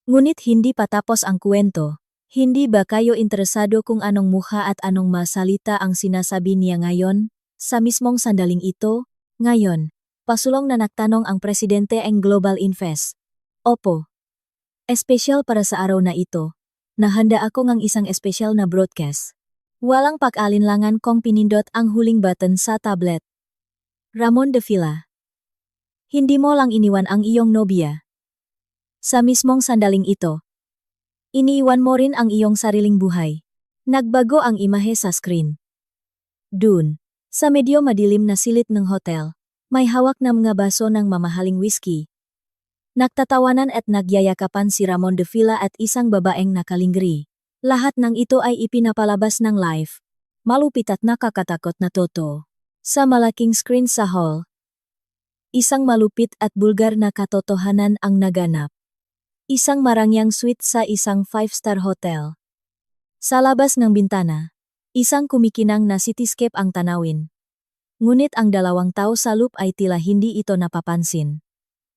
Ngunit hindi pa tapos ang kwento. Hindi ba kayo interesado kung anong mukha at anong masalita ang sinasabi niya ngayon? Sa mismong sandaling ito, ngayon, pasulong na nagtanong ang presidente ng Global Invest. Opo. Espesyal para sa araw na ito, nahanda ako ng isang espesyal na broadcast. Walang pag-alinlangan kong pinindot ang huling button sa tablet. Ramon de Villa. Hindi mo lang iniwan ang iyong nobya. Sa mismong sandaling ito, iniiwan mo rin ang iyong sariling buhay. Nagbago ang imahe sa screen. Dun, sa medyo madilim na silid ng hotel, may hawak na mga baso ng mamahaling whiskey. Nagtatawanan at nagyayakapan si Ramon de Villa at isang babaeng nakalingri. Lahat ng ito ay ipinapalabas ng live. Malupit at nakakatakot na totoo. Sa malaking screen sa hall, isang malupit at bulgar na katotohanan ang naganap. Isang marangyang suite sa isang 5-star hotel. Sa labas ng bintana, isang kumikinang na cityscape ang tanawin. Ngunit ang dalawang tao sa loop ay tila hindi ito napapansin.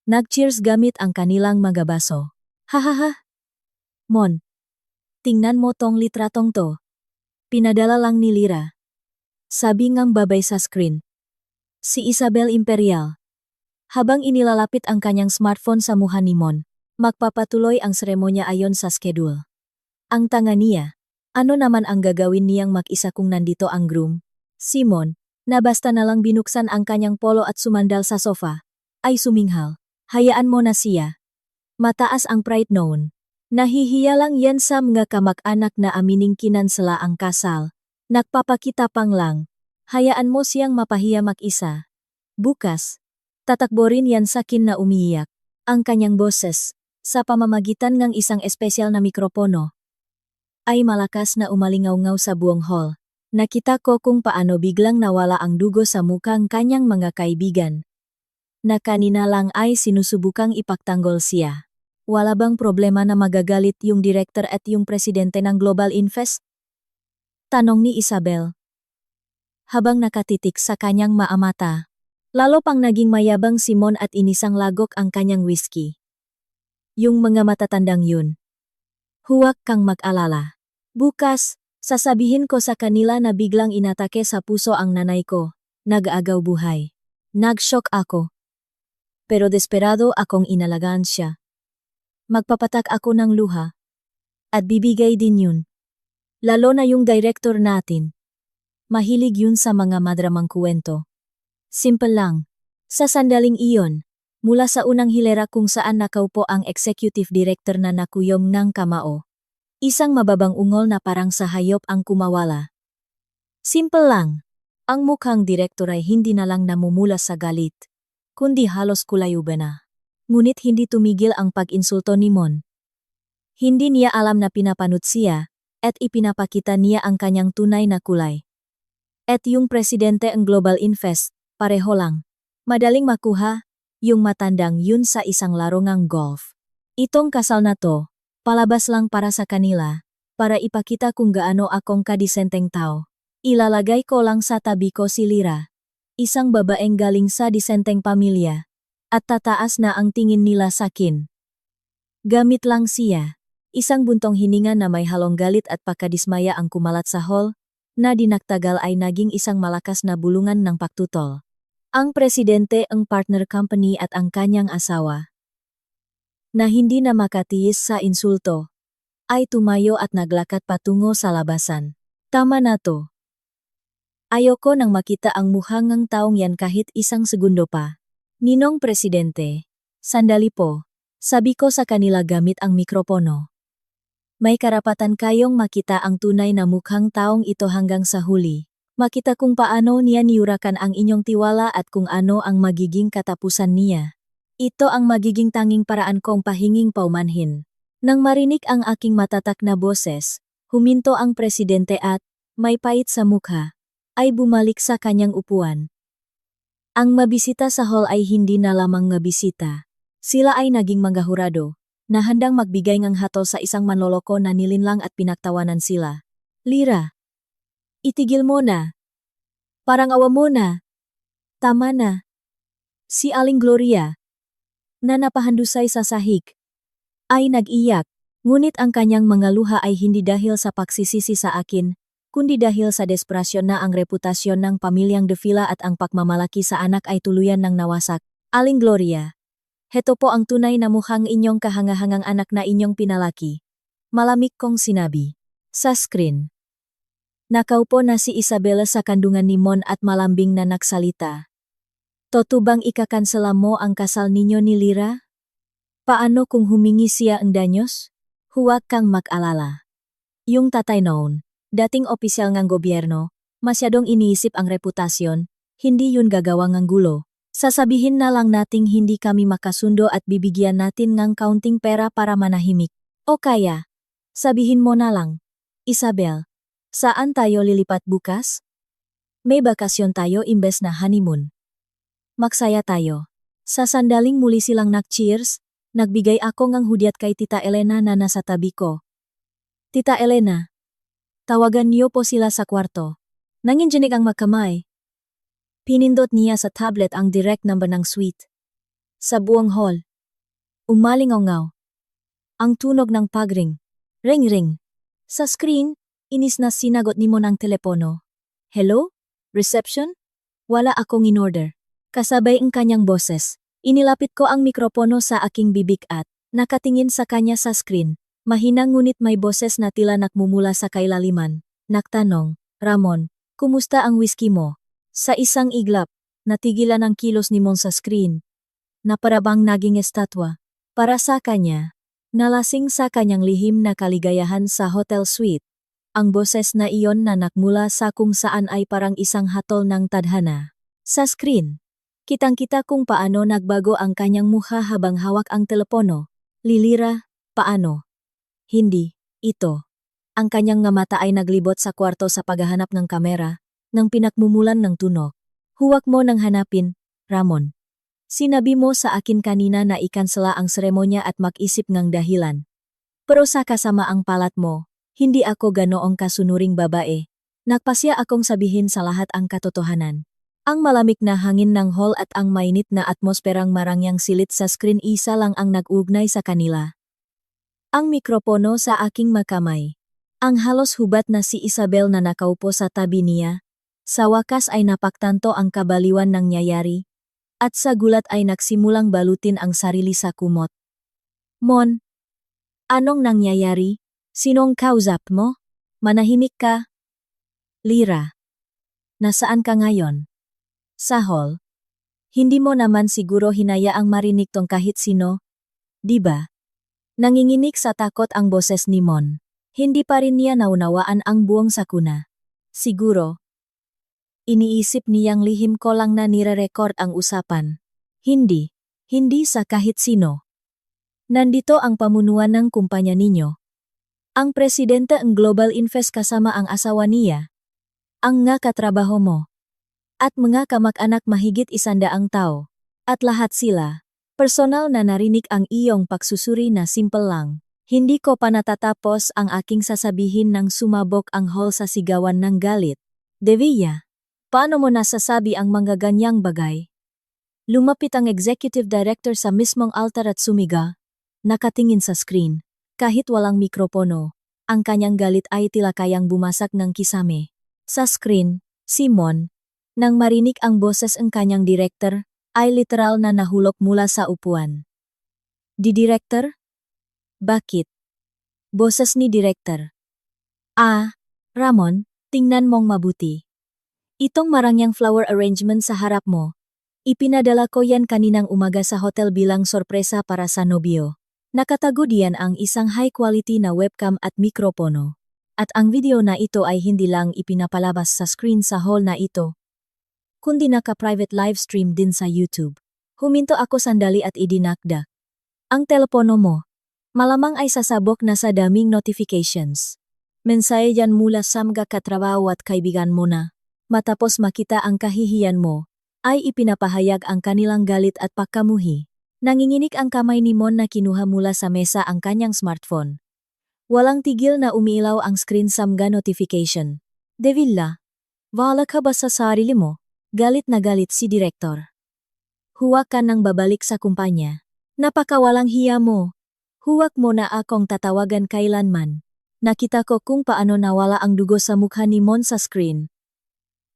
Nag-cheers gamit ang kanilang mga baso. Hahaha! Mon, tingnan mo tong litratong to. Pinadala lang ni Lira. Sabi ngang babay sa screen. Si Isabel Imperial. Habang inilalapit ang kanyang smartphone sa mukha ni Mon, magpapatuloy ang seremonya ayon sa schedule. Ang tanga niya, ano naman ang gagawin niyang mag-isa kung nandito ang groom? Simon, na basta na lang binuksan ang kanyang polo at sumandal sa sofa, ay suminghal. Hayaan mo na siya. Mataas ang pride noon. Nahihiya lang yan sa mga kamag-anak na amining kinansela ang kasal. Nagpapakita pang lang. Hayaan mo siyang mapahiya mag-isa. Bukas, tatakbo rin yan sa kin na umiiyak. Ang kanyang boses, sa pamamagitan ng isang espesyal na mikropono, ay malakas na umalingaw-ngaw sa buong hall. Nakita ko kung paano biglang nawala ang dugo sa mukang kanyang mga kaibigan. Na kanina lang ay sinusubukang ipagtanggol siya. Wala bang problema na magagalit yung director at yung presidente ng Global Invest? Tanong ni Isabel. Habang nakatitik sa kanyang maamata, lalo pang naging mayabang si Mon at inisang lagok ang kanyang whiskey. Yung mga matatandang yun. Huwag kang mag-alala. Bukas, sasabihin ko sa kanila na biglang inatake sa puso ang nanay ko. Nag-agaw buhay. Nag-shock ako. Pero desperado akong inalagaan siya. Magpapatak ako ng luha. At bibigay din yun. Lalo na yung director natin. Mahilig yun sa mga madramang kwento. Simple lang. Sa sandaling iyon, mula sa unang hilera kung saan nakaupo ang executive director na nakuyom ng kamao. Isang mababang ungol na parang sa hayop ang kumawala. Simple lang. Ang mukhang direktor ay hindi na lang namumula sa galit, kundi halos kulayuba na. Ngunit hindi tumigil ang pag-insulto ni Mon. Hindi niya alam na pinapanood siya, at ipinapakita niya ang kanyang tunay na kulay. At yung presidente ng Global Invest, pareho lang. Madaling makuha, yung matandang yun sa isang larongang golf. Itong kasal na to, palabas lang para sa kanila, para ipakita kung gaano akong kadisenteng tao. Ilalagay ko lang sa tabi ko si Lyra, isang babaeng galing sa disenteng pamilya, at tataas na ang tingin nila sakin. Gamit lang siya, isang buntong hininga na may halong galit at pagkadismaya ang kumalat sa hall, na dinaktagal ay naging isang malakas na bulungan ng pagtutol. Ang presidente ang partner company at ang kanyang asawa, na hindi na makatiis sa insulto, ay tumayo at naglakad patungo sa labasan. Tama na to. Ayoko nang makita ang muhangang taong yan kahit isang segundo pa. Ninong presidente, sandali po, sabi ko sa kanila gamit ang mikropono. May karapatan kayong makita ang tunay na mukhang taong ito hanggang sa huli. Makita kung paano niya niyurakan ang inyong tiwala at kung ano ang magiging katapusan niya. Ito ang magiging tanging paraan kong pahinging paumanhin. Nang marinig ang aking matatak na boses, huminto ang presidente at, may pait sa mukha, ay bumalik sa kanyang upuan. Ang mabisita sa hall ay hindi na lamang mabisita. Sila ay naging manggahurado, na handang magbigay ng hatol sa isang manloloko na nilinlang at pinagtawanan sila. Lyra, itigil mo na. Parang awa mo na. Tama na. Si Aling Gloria, na napahandusay sa sahig, ay nag-iyak, ngunit ang kanyang mga luha ay hindi dahil sa pagsisisi sa akin, kundi dahil sa desperasyon na ang reputasyon ng pamilyang De Villa at ang pagmamalaki sa anak ay tuluyan ng nawasak. Aling Gloria, heto po ang tunay na mukhang inyong kahangahangang anak na inyong pinalaki. Malamig kong sinabi. Sa screen, nakaupo na si Isabela sa kandungan ni Mon at malambing na nagsalita. Totoo bang ikakansela mo ang kasal ninyo ni Lyra? Paano kung humingi siya ng danyos? Huwag kang mag-alala. Yung tatay noon, dating opisyal ng gobyerno, masyadong iniisip ang reputasyon, hindi yun gagawa ng gulo. Sasabihin na lang nating hindi kami makasundo at bibigyan natin ng kaunting pera para manahimik. O kaya, sabihin mo na lang, Isabel, saan tayo lilipat bukas? May bakasyon tayo imbes na honeymoon. Magsaya tayo. Sa sandaling muli silang nag-cheers, nagbigay ako ng hudyat kay Tita Elena na nasa tabi ko. Tita Elena, tawagan niyo po sila sa kwarto. Nanginginig ang makamay. Pinindot niya sa tablet ang direct number ng suite. Sa buong hall, umalingaw-ngaw ang tunog ng pagring. Ring-ring. Sa screen, inis na sinagot ni Mon ang telepono. Hello? Reception? Wala akong in-order. Kasabay ang kanyang boses. Inilapit ko ang mikropono sa aking bibig at nakatingin sa kanya sa screen. Mahina ngunit may boses na tila nakmumula sa kailaliman. Nagtanong, Ramon, kumusta ang whisky mo? Sa isang iglap, natigilan ang kilos ni Mon sa screen. Na parabang naging estatwa. Para sa kanya, nalasing sa kanyang lihim na kaligayahan sa hotel suite. Ang boses na iyon na nakmula sa kung saan ay parang isang hatol ng tadhana. Sa screen, kitang-kita kung paano nagbago ang kanyang mukha habang hawak ang telepono. Lyra, paano? Hindi, ito. Ang kanyang nga mata ay naglibot sa kwarto sa paghahanap ng kamera, ng pinakmumulan ng tunog. Huwag mo nang hanapin, Ramon. Sinabi mo sa akin kanina na ikansela ang seremonya at mag-isip ng dahilan. Pero sa kasama ang palat mo, hindi ako ganoong kasunuring babae. Nagpasya akong sabihin sa lahat ang katotohanan. Ang malamig na hangin ng hall at ang mainit na atmosperang marangyang silit sa screen isa lang ang nag-ugnay sa kanila. Ang mikropono sa aking makamay. Ang halos hubad na si Isabel na nakaupo sa tabi niya. Sa wakas ay napaktanto ang kabaliwan ng nangyayari. At sa gulat ay nagsimulang balutin ang sarili sa kumot. Mon, anong nangyayari? Sinong kausap mo? Manahimik ka? Lira. Nasaan ka ngayon? Sa hall. Hindi mo naman siguro hinayaang marinig tong kahit sino, di ba? Nanginginig sa takot ang boses ni Mon. Hindi pa rin niya naunawaan ang buong sakuna. Siguro. Iniisip niyang lihim ko lang na nire-record ang usapan. Hindi sa kahit sino. Nandito ang pamunuan ng kumpanya ninyo. Ang presidente ng Global Invest kasama ang asawa niya. Ang nga katrabaho mo. At mga kamag-anak mahigit 100 tao. At lahat sila. Personal na narinig ang iyong pagsusuri na simple lang. Hindi ko pa natatapos ang aking sasabihin nang sumabog ang hall sa sigawan ng galit. Devia, paano mo nasasabi ang mga ganyang bagay? Lumapit ang executive director sa mismong altar at sumiga. Nakatingin sa screen. Kahit walang mikropono, ang kanyang galit ay tila kayang bumasak ng kisame. Sa screen, Simon, nang marinig ang boses ng kanyang director, ay literal na nahulog mula sa upuan. Di director? Bakit? Boses ni director. Ramon, tingnan mong mabuti. Itong marangyang flower arrangement sa harap mo. Ipinadala ko yan kaninang umaga sa hotel bilang sorpresa para sa nobyo. Nakatago diyan ang isang high-quality na webcam at mikropono. At ang video na ito ay hindi lang ipinapalabas sa screen sa hall na ito, kundi naka-private livestream din sa YouTube. Huminto ako sandali at idinakda. Ang telepono mo, malamang ay sasabok na sa daming notifications. Mensahe yan mula sa mga katrabaho at kaibigan mo na, matapos makita ang kahihiyan mo, ay ipinapahayag ang kanilang galit at pagkamuhi. Nanginginig ang kamay ni Mon na kinuha mula sa mesa ang kanyang smartphone. Walang tigil na umiilaw ang screen sa mga notification. Devilla, wala ka ba sa sarili mo? Galit na galit si direktor. Huwag ka nang babalik sa kumpanya. Napakawalang hiya mo. Huwag mo na akong tatawagan kailanman. Nakita ko kung paano nawala ang dugo sa mukha ni Mon sa screen.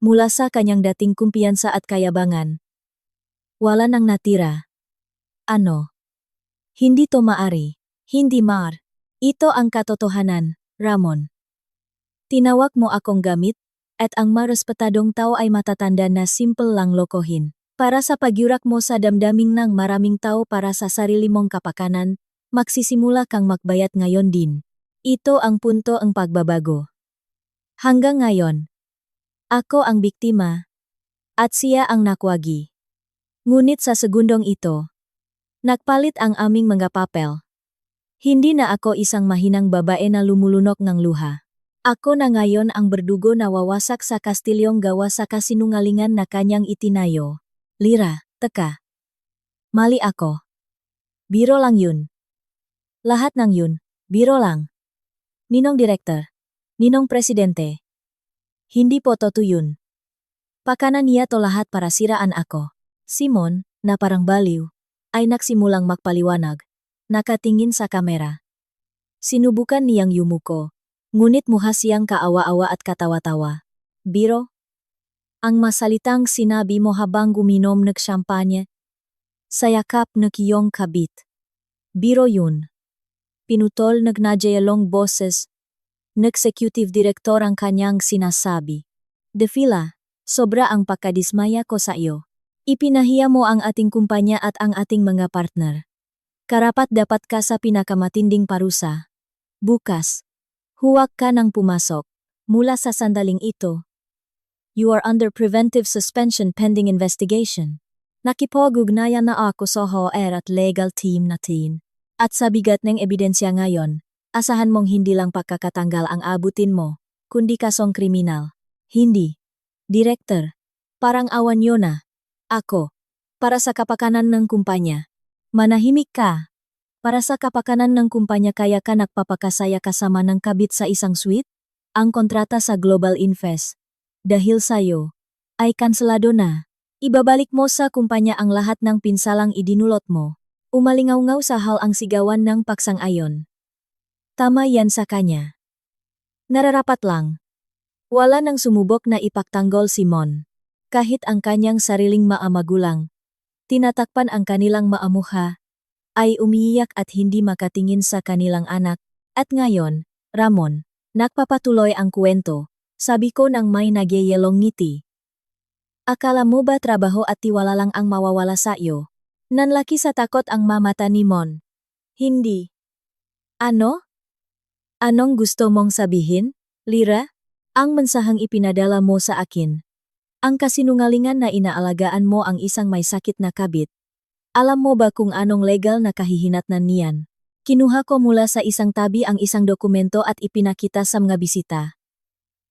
Mula sa kanyang dating kumpiyansa at kayabangan. Wala nang natira. Ano? Hindi to maari. Hindi maar. Ito ang katotohanan, Ramon. Tinawag mo akong gamit, at ang marespetadong tao ay matatanda na simple lang lokohin. Para sa pagyurak mo sa damdaming ng maraming tao para sa sarili mong kapakanan, magsisimula kang magbayad ngayon din. Ito ang punto ang pagbabago. Hanggang ngayon, ako ang biktima, at siya ang nakwagi. Ngunit sa segundong ito, nagpalit ang aming mga papel. Hindi na ako isang mahinang babae na lumulunok ng luha. Ako na ngayon ang berdugo na wawasak sa kastilyong gawa sa kasinungalingan na kanyang itinayo. Lira, teka. Mali ako. Biro lang yun. Lahat ng yun, biro lang. Ninong direktor, ninong presidente. Hindi po totoo yun. Pakanan niya to lahat para siraan ako. Simon, na parang baliw, ay nagsimulang magpaliwanag. Nakatingin sa kamera. Sinubukan niyang yumuko, ngunit muha siyang kaawa-awa at katawa-tawa. Biro? Ang masalitang sinabi mo habang guminom ng champagne. Sayakap ng iyong kabit. Biro yun. Pinutol ng nadyayalong boses. Executive director ang kanyang sinasabi. Defila, sobra ang pagkadismaya ko sa iyo. Ipinahiya mo ang ating kumpanya at ang ating mga partner. Karapat dapat ka sa pinakamatinding parusa. Bukas, huwag ka nang pumasok. Mula sa sandaling ito, you are under preventive suspension pending investigation. Nakipag-ugnayan na ako sa HR at legal team natin. At sa bigat ng ebidensya ngayon, asahan mong hindi lang pagkakatanggal ang abutin mo, kundi kasong kriminal. Hindi. Director, parang awan nyo na. Ako, para sa kapakanan ng kumpanya. Manahimik ka. Para sa kapakanan ng kumpanya kaya ka nagpapakasaya kasama ng kabit sa isang suite? Ang kontrata sa Global Invest, dahil sa'yo, ay kanselado na. Ibabalik mo sa kumpanya ang lahat ng pinsalang idinulot mo. Umalingaw-ngaw sa hal ang sigawan ng paksang-ayon. Tama yan sa kanya. Nararapat lang. Wala nang sumubok na ipagtanggol si Mon. Kahit ang kanyang sariling maamagulang, tinatakpan ang kanilang maamuha, ay umiiyak at hindi makatingin sa kanilang anak, at ngayon, Ramon, nagpapatuloy ang kwento, sabi ko nang may nagyayelong ngiti. Akala mo ba trabaho at tiwala lang ang mawawala sa iyo? Nanlaki sa takot ang mamata ni Mon. Hindi. Ano? Anong gusto mong sabihin, Lira? Ang mensahang ipinadala mo sa akin. Ang kasinungalingan na inaalagaan mo ang isang may sakit na kabit. Alam mo ba kung anong legal na kahihinatnan niyan? Kinuha ko mula sa isang tabi ang isang dokumento at ipinakita sa mga bisita.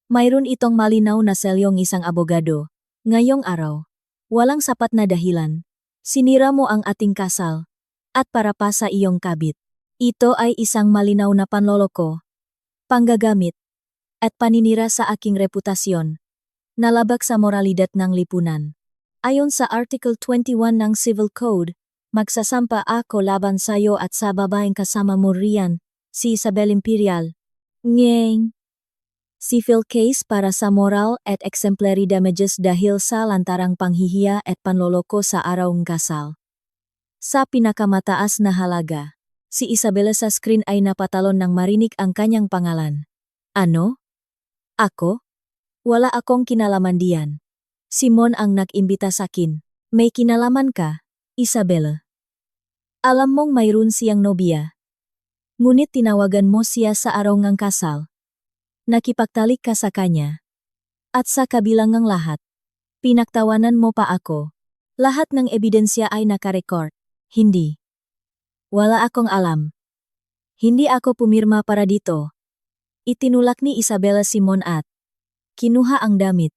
Mayroon itong malinaw na selyong isang abogado. Ngayong araw, walang sapat na dahilan. Sinira mo ang ating kasal. At para pa sa iyong kabit. Ito ay isang malinaw na panloloko, panggagamit, at paninira sa aking reputasyon. Nalabag sa moralidad ng lipunan. Ayon sa Article 21 ng Civil Code, magsasampa ako laban sayo at sa babaeng kasama mo riyan, si Isabel Imperial. Ngeng. Civil case para sa moral at exemplary damages dahil sa lantarang panghihiya at panloloko sa araw ng kasal. Sa pinakamataas na halaga, si Isabela sa screen ay napatalon nang marinig ang kanyang pangalan. Ano? Ako? Wala akong kinalaman diyan. Simon ang nag-imbita sakin. May kinalaman ka, Isabela? Alam mong mayroon siyang nobya. Ngunit tinawagan mo siya sa araw ng kasal. Nakipagtalik ka sa kanya. At sa kabilang ng lahat, pinaktawanan mo pa ako. Lahat ng ebidensya ay nakarecord. Hindi. Wala akong alam. Hindi ako pumirma para dito. Itinulak ni Isabela Simon at kinuha ang damit.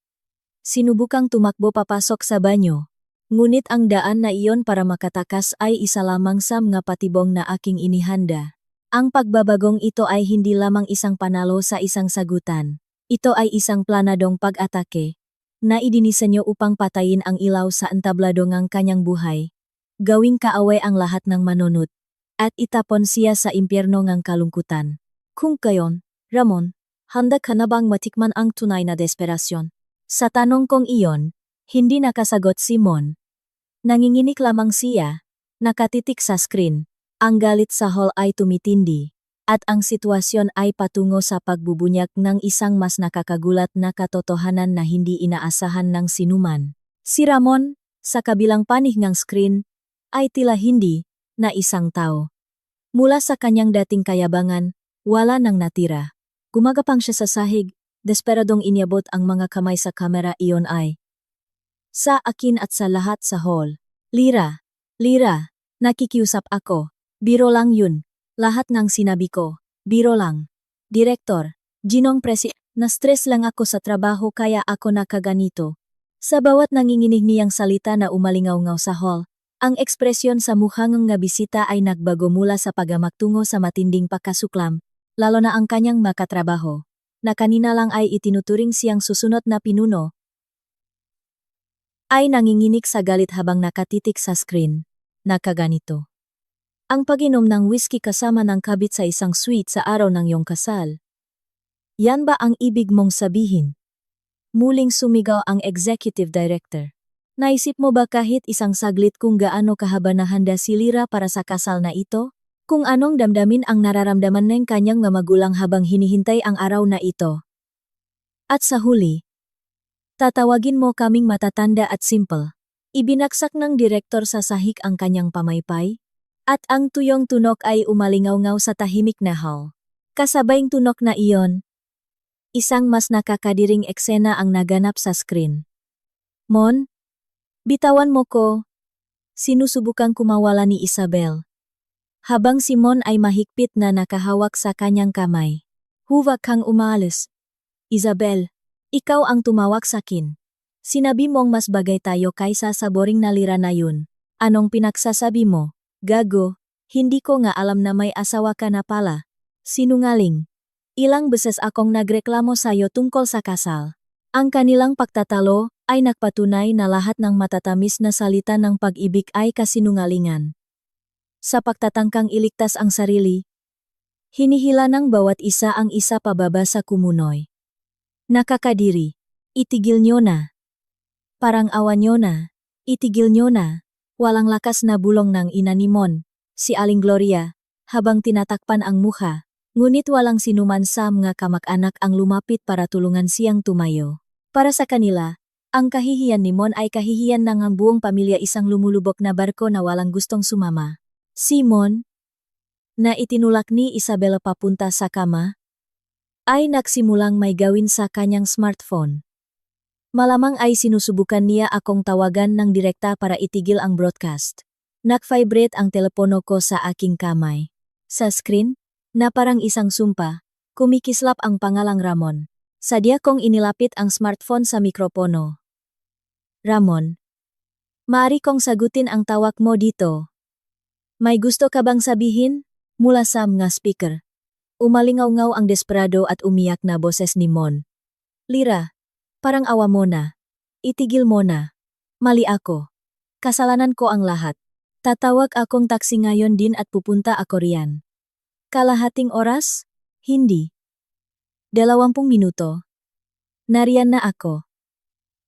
Sinubukang tumakbo papasok sa banyo. Ngunit ang daan na iyon para makatakas ay isa lamang sa mga patibong na aking inihanda. Ang pagbabagong ito ay hindi lamang isang panalo sa isang sagutan. Ito ay isang planadong pag-atake na idinisenyo upang patayin ang ilaw sa entablado ng kanyang buhay. Gawing kaaway ang lahat ng manunod at itapon siya sa impyerno ng kalungkutan. Kung gayon, Ramon, handa ka na bang matikman ang tunay na desperasyon? Sa tanong kong iyon, hindi nakasagot si Mon. Nanginginig lamang siya, nakatitik sa screen. Ang galit sa hall ay tumitindi, at ang sitwasyon ay patungo sa pagbubunyag ng isang mas nakakagulat na katotohanan na hindi inaasahan ng sinuman. Si Ramon, sa kabilang panig ng screen, ay tila hindi na isang tao. Mula sa kanyang dating kayabangan, wala nang natira. Gumagapang siya sa sahig, desperadong inyabot ang mga kamay sa kamera. Iyon ay sa akin at sa lahat sa hall. Lira, nakikiusap ako. Biro lang yun. Lahat ng sinabi ko, biro lang. Direktor, Ginong Presi, na-stress lang ako sa trabaho kaya ako nakaganito. Sa bawat nanginginig niyang salita na umalingaw-ngaw sa hall, ang ekspresyon sa mukhang ng bisita ay nagbago mula sa pagamak tungo sa matinding pagkasuklam, lalo na ang kanyang makatrabaho, na kanina lang ay itinuturing siyang susunod na pinuno, ay nanginginig sa galit habang nakatitik sa screen. Nakaganito. Ang pag-inom ng whiskey kasama ng kabit sa isang suite sa araw ng iyong kasal. Yan ba ang ibig mong sabihin? Muling sumigaw ang executive director. Naisip mo ba kahit isang saglit kung gaano kahaba na handa si Lira para sa kasal na ito? Kung anong damdamin ang nararamdaman ng kanyang magulang habang hinihintay ang araw na ito? At sa huli, tatawagin mo kaming matatanda at simple. Ibinaksak ng direktor sa sahig ang kanyang pamaypay, at ang tuyong tunok ay umalingaw-ngaw sa tahimik na hall. Kasabayng tunok na iyon, isang mas nakakadiring eksena ang naganap sa screen. Mon, bitawan mo ko. Sinusubukang kumawala ni Isabel. Habang si Mon ay mahigpit na nakahawak sa kanyang kamay. Huwag kang umalis. Isabel, ikaw ang tumawag sakin. Sinabi mong mas bagay tayo kaysa sa boring na Lira na yun. Anong pinagsasabi mo? Gago, hindi ko nga alam na may asawa ka na pala. Sinungaling. Ilang beses akong nagreklamo sa'yo tungkol sa kasal. Ang kanilang pagtatalo ay nagpatunay na lahat ng matatamis na salita ng pag-ibig ay kasinungalingan. Sa pagtatangkang iligtas ang sarili, hinihila ng bawat isa ang isa pababa sa kumunoy. Nakakadiri. Itigil nyo na. Parang awa nyo na. Itigil nyo na. Walang lakas na bulong ng ina ni Mon, si Aling Gloria, habang tinatakpan ang mukha. Ngunit walang sinuman sa mga kamag-anak ang lumapit para tulungan siyang tumayo. Para sa kanila, ang kahihiyan ni Mon ay kahihiyan ng ang buong pamilya, isang lumulubok na barko na walang gustong sumama. Si Mon, na itinulak ni Isabela papunta sa kama, ay nagsimulang may gawin sa kanyang smartphone. Malamang ay sinusubukan niya akong tawagan ng direkta para itigil ang broadcast. Nag-vibrate ang telepono ko sa aking kamay. Sa screen, na parang isang sumpa, kumikislap ang pangalang Ramon. Sadya kong inilapit ang smartphone sa mikropono. Ramon, maaari kong sagutin ang tawag mo dito. May gusto ka bang sabihin? Mula sa mga speaker. Umalingaw-ngaw ang desperado at umiyak na boses ni Mon. Lira, parang awa mo na. Itigil mo na. Mali ako. Kasalanan ko ang lahat. Tatawag akong taksi ngayon din at pupunta ako riyan. Kalahating oras? Hindi. 20 minuto. Nariyan na ako.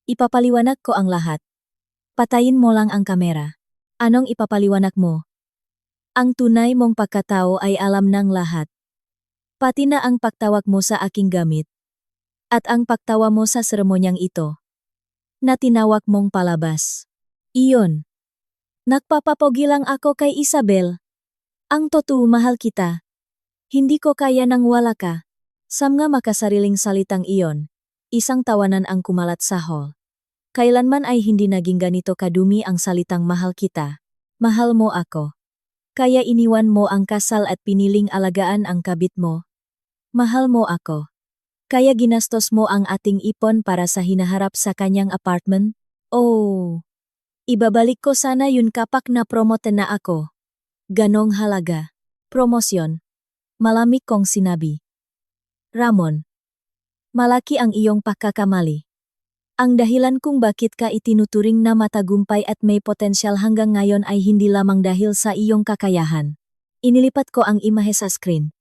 Ipapaliwanag ko ang lahat. Patayin mo lang ang kamera. Anong ipapaliwanag mo? Ang tunay mong pagkatao ay alam ng lahat. Pati na ang pagtawag mo sa aking gamit. At ang pagtawa mo sa seremonyang ito. Na tinawag mong palabas. Iyon. Nagpapapogi lang ako kay Isabel. Ang totoo, mahal kita. Hindi ko kaya nang wala ka. Sa mga makasariling salitang iyon, isang tawanan ang kumalat sa hall. Kailanman ay hindi naging ganito kadumi ang salitang mahal kita. Mahal mo ako. Kaya iniwan mo ang kasal at piniling alagaan ang kabit mo. Mahal mo ako. Kaya ginastos mo ang ating ipon para sa hinaharap sa kanyang apartment? Oh, ibabalik ko sana yun kapag na-promote na ako. Ganong halaga. Promosyon. Malamig kong sinabi. Ramon, malaki ang iyong pagkakamali. Ang dahilan kung bakit ka itinuturing na matagumpay at may potensyal hanggang ngayon ay hindi lamang dahil sa iyong kakayahan. Inilipat ko ang imahe sa screen.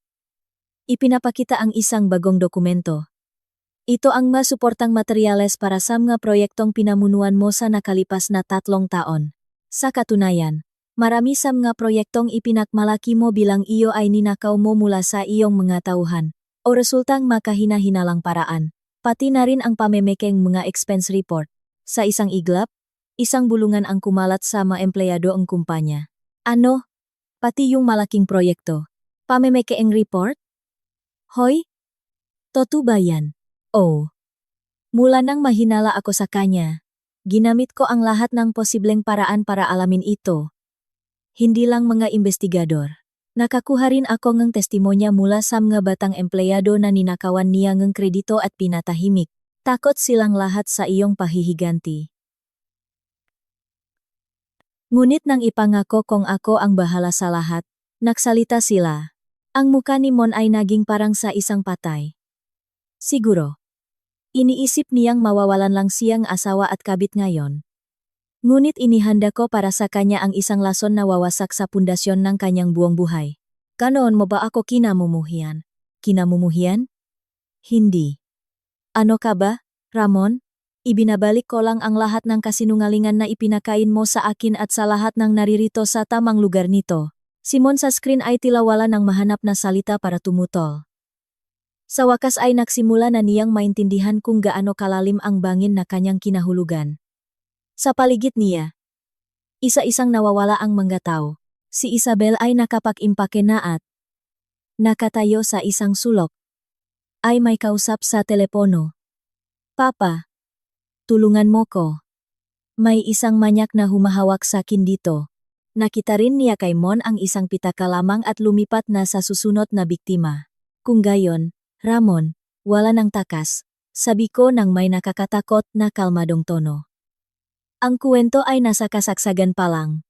Ipinapakita ang isang bagong dokumento. Ito ang masuportang materyales para sa mga proyektong pinamunuan mo sa nakalipas na 3 taon. Sa katunayan, marami sa mga proyektong ipinakmalaki mo bilang iyo ay ninakaw mo mula sa iyong mga tauhan o resultang makahina-hinalang paraan. Pati na rin ang pamemekeng mga expense report. Sa isang iglap, isang bulungan ang kumalat sa mga empleyado ang kumpanya. Ano? Pati yung malaking proyekto. Pamemekeng report? Hoy? Totoo ba yan? Oh. Mula nang mahinala ako sa kanya, ginamit ko ang lahat ng posibleng paraan para alamin ito. Hindi lang mga investigador. Nakakuha rin ako ng testimonya mula sa mga batang empleyado na ninakawan niya ng kredito at pinatahimik. Takot silang lahat sa iyong pahihiganti. Ngunit nang ipangako kong ako ang bahala sa lahat, nagsalita sila. Ang muka ni Mon ay naging parang sa isang patay. Siguro. Iniisip niyang mawawalan lang siyang asawa at kabit ngayon. Ngunit inihanda ko para sa kanya ang isang lason na wawasak sa pundasyon ng kanyang buong buhay. Ganoon mo ba ako kinamumuhian? Kinamumuhian? Hindi. Ano ka ba, Ramon? Ibinabalik ko lang ang lahat ng kasinungalingan na ipinakain mo sa akin at sa lahat ng naririto sa tamang lugar nito. Simon sa screen ay tila wala ng mahanap na salita para tumutol. Sa wakas ay nagsimula na niyang maintindihan kung gaano kalalim ang bangin na kanyang kinahulugan. Sa paligid niya, isa-isang nawawala ang mga tao. Si Isabel ay nakapag-impake na at nakatayo sa isang sulok. Ay may kausap sa telepono. Papa, tulungan mo ko. May isang manyak na humahawak sa akin dito. Nakita rin niya kay Mon ang isang pitaka lamang at lumipat na sa susunod na biktima. Kung gayon, Ramon, wala ng takas, sabi ko nang may nakakatakot na kalmadong tono. Ang kuwento ay nasa kasagsagan pa lang.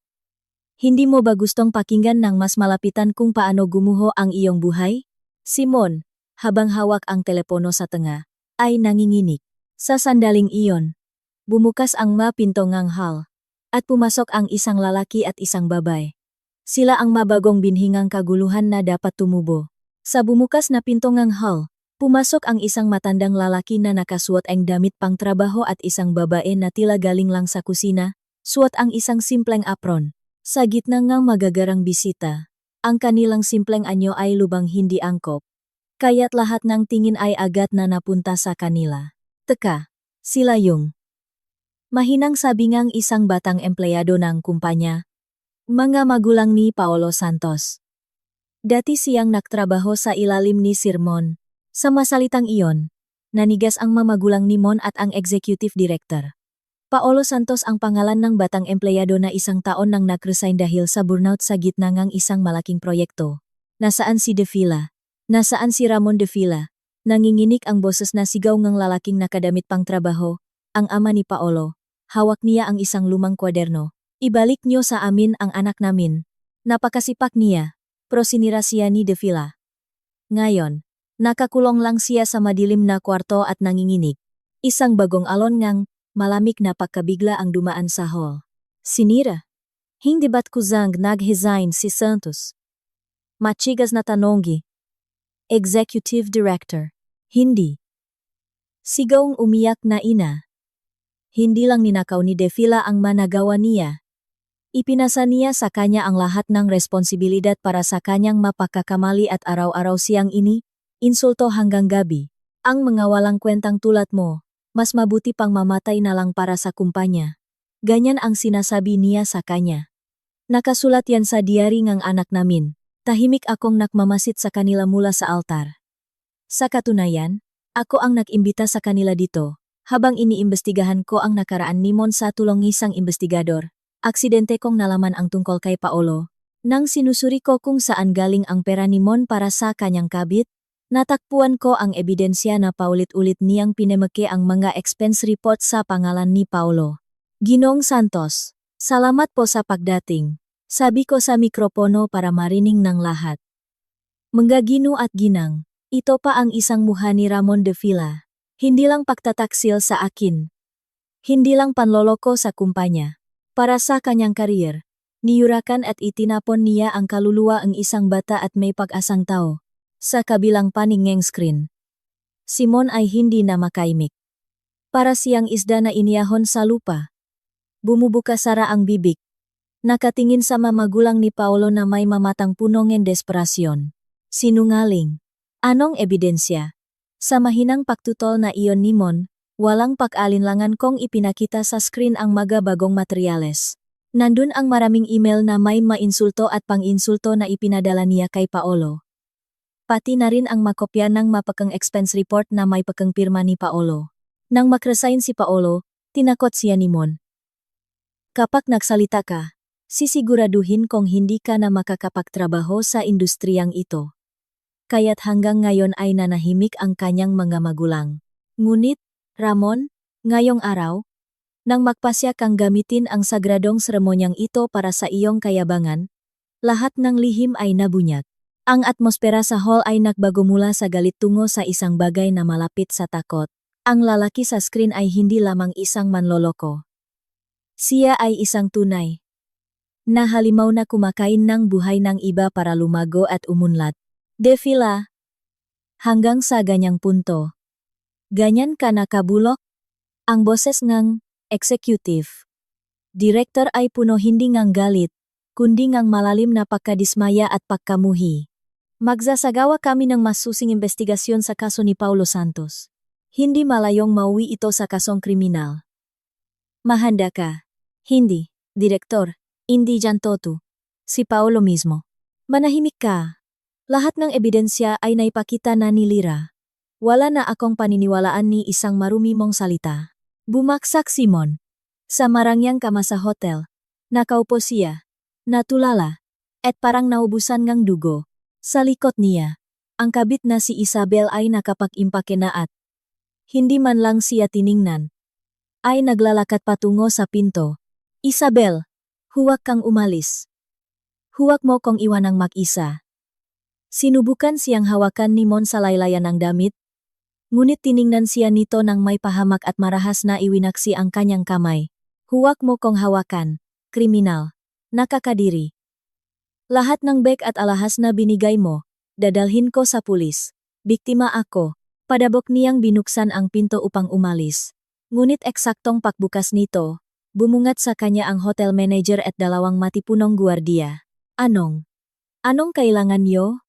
Hindi mo ba gustong pakinggan ng mas malapitan kung paano gumuho ang iyong buhay? Simon, habang hawak ang telepono sa tenga, ay nanginginig. Sa sandaling iyon, bumukas ang pinto ng hall, at pumasok ang isang lalaki at isang babae. Sila ang mabagong binhingang kaguluhan na dapat tumubo. Sa bumukas na pinto ng hall, pumasok ang isang matandang lalaki na nakasuot ang damit pang trabaho at isang babae na tila galing lang sa kusina, suot ang isang simpleng apron. Sa gitna ng magagarang bisita, ang kanilang simpleng anyo ay lubang hindi angkop. Kaya't lahat ng tingin ay agad na napunta sa kanila. Teka, sila yung mahinang sabi ngang isang batang empleyado ng kumpanya. Mga magulang ni Paolo Santos. Dati siyang nagtrabaho sa ilalim ni Sir Mon. Sa masalitang iyon, nanigas ang mamagulang ni Mon at ang executive director. Paolo Santos ang pangalan ng batang empleyado na isang taon nang nag-resign dahil sa burnout sa gitna ng isang malaking proyekto. Nasaan si De Villa? Nasaan si Ramon De Villa? Nanginginig ang boses na sigaw ng lalaking nakadamit pang trabaho, ang ama ni Paolo. Hawak niya ang isang lumang kwaderno. Ibalik niyo sa amin ang anak namin. Napakasipak niya, prosinira siya ni De Villa. Ngayon, nakakulong lang siya sa madilim na kwarto at nanginginig. Isang bagong alon ngang malamig na pagkabigla ang dumaan sa hall. Sinira. Hindi ba't kuzang nag-resign si Santos? Machigas na tanonggi. Executive Director. Hindi. Sigawng umiyak na ina. Hindi lang ninakaw ni De Villa ang managawa niya. Ipinasa niya sa kanya ang lahat ng responsibilidad para sa kanyang mapakakamali at araw-araw siyang insulto hanggang gabi. Ang mga walang kwentang tulad mo, mas mabuti pang mamatay na lang para sa kumpanya. Ganyan ang sinasabi niya sa kanya. Nakasulat yan sa diary ng anak namin. Tahimik akong nakmamasid sa kanila mula sa altar. Sa katunayan, ako ang nag-imbita sa kanila dito, habang iniimbestigahan ko ang nakaraan ni Mon sa tulong isang investigador. Aksidente kong nalaman ang tungkol kay Paolo. Nang sinusuri ko kung saan galing ang pera ni Mon para sa kanyang kabit, natakpuan ko ang ebidensya na paulit-ulit niyang pinemeke ang mga expense report sa pangalan ni Paolo. Ginoong Santos, salamat po sa pagdating. Sabi ko sa mikropono para marinig ng lahat. Manggagino at ginang, ito pa ang isang mukha ni Ramon De Villa. Hindi lang pagtataksil sa akin. Hindi lang panloloko sa kumpanya. Para sa kanyang karir, niyurakan at itinapon niya ang kaluluwa ang isang bata at may pag-asang tao. Sa kabilang panig ng screen, Simon ay hindi na makaimik. Para siyang isda na iniyahon sa lupa. Bumubuka sara ang bibig. Nakatingin sa mamagulang ni Paolo na may mamatang puno ng desperasyon. Sinungaling. Anong ebidensya? Sa mahinang pagtutol na iyon ni Mon, walang pag-alinlangan kong ipinakita sa screen ang mga bagong materyales. Nandun ang maraming email na may mainsulto at pang-insulto na ipinadala niya kay Paolo. Pati na rin ang makopya ng mapakang expense report na may pakang pirma ni Paolo. Nang mag-resign si Paolo, tinakot siya ni Mon. Kapag nagsalita ka, sisiguraduhin kong hindi ka na makakapagtrabaho sa industriyang ito. Kaya't hanggang ngayon ay nanahimik ang kanyang mga magulang. Ngunit, Ramon, ngayong araw, nang magpasya kang gamitin ang sagradong seremonyang ito para sa iyong kayabangan, lahat ng lihim ay nabunyag. Ang atmosfera sa hall ay nagbago mula sa galit tungo sa isang bagay na malapit sa takot. Ang lalaki sa screen ay hindi lamang isang manloloko. Siya ay isang tunay na halimaw na kumakain ng buhay ng iba para lumago at umunlad. De Villa, hanggang sa ganyang punto. Ganyan ka nakabulok? Ang boses ng executive director ay puno hindi ngang galit, kundi ngang malalim na pagkadismaya at pagkamuhi. Magsasagawa kami ng masusing investigasyon sa kaso ni Paolo Santos. Hindi malayong mauwi ito sa kasong kriminal. Mahanda ka. Hindi, direktor. Hindi dyan toto. Si Paolo mismo. Manahimik ka. Lahat ng ebidensya ay naipakita na ni Lira. Wala na akong paniniwalaan ni isang marumi mong salita. Bumaksak si Mon. Sa marangyang kama sa hotel. Nakaupo siya. Natulala. At parang naubusan ngang dugo. Sa likod niya, ang kabit na si Isabel ay nakapag-impake na at hindi man lang siya tiningnan. Ay naglalakad patungo sa pinto. Isabel! Huwag kang umalis. Huwag mo kong iwanang mag-isa. Sinubukan siyang hawakan ni Mon sa laylayan ng damit, ngunit tiningnan siya nito nang may pahamak at marahas na iwinaksi ang kanyang kamay. Huwag mo kong hawakan, kriminal, nakakadiri. Lahat ng bag at alahas na binigay mo, dadalhin ko sa pulis. Biktima ako. Padabok niyang binuksan ang pinto upang umalis. Ngunit eksaktong pagbukas nito, bumungat sa kanya ang hotel manager at dalawang matipunong guardiya. Anong kailangan niyo?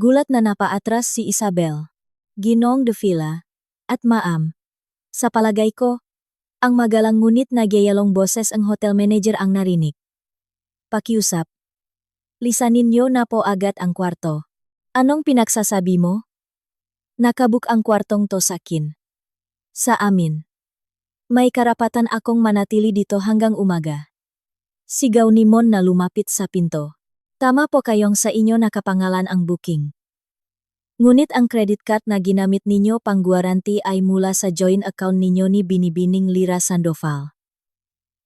Gulat na napaatras si Isabel, Ginong de Villa, at Maam. Sa palagay ko, ang magalang ngunit nagyayalong boses ang hotel manager ang narinig. Pakiusap. Lisanin niyo na po agad ang kwarto. Anong pinagsasabi mo? Nakabuk ang kwartong to sa akin. Sa amin. May karapatan akong manatili dito hanggang umaga. Sigaw ni Mon na lumapit sa pinto. Tama po kayong sa inyo nakapangalan ang booking. Ngunit ang credit card na ginamit ninyo pang guarantee ay mula sa joint account ninyo ni Binibining Lira Sandoval.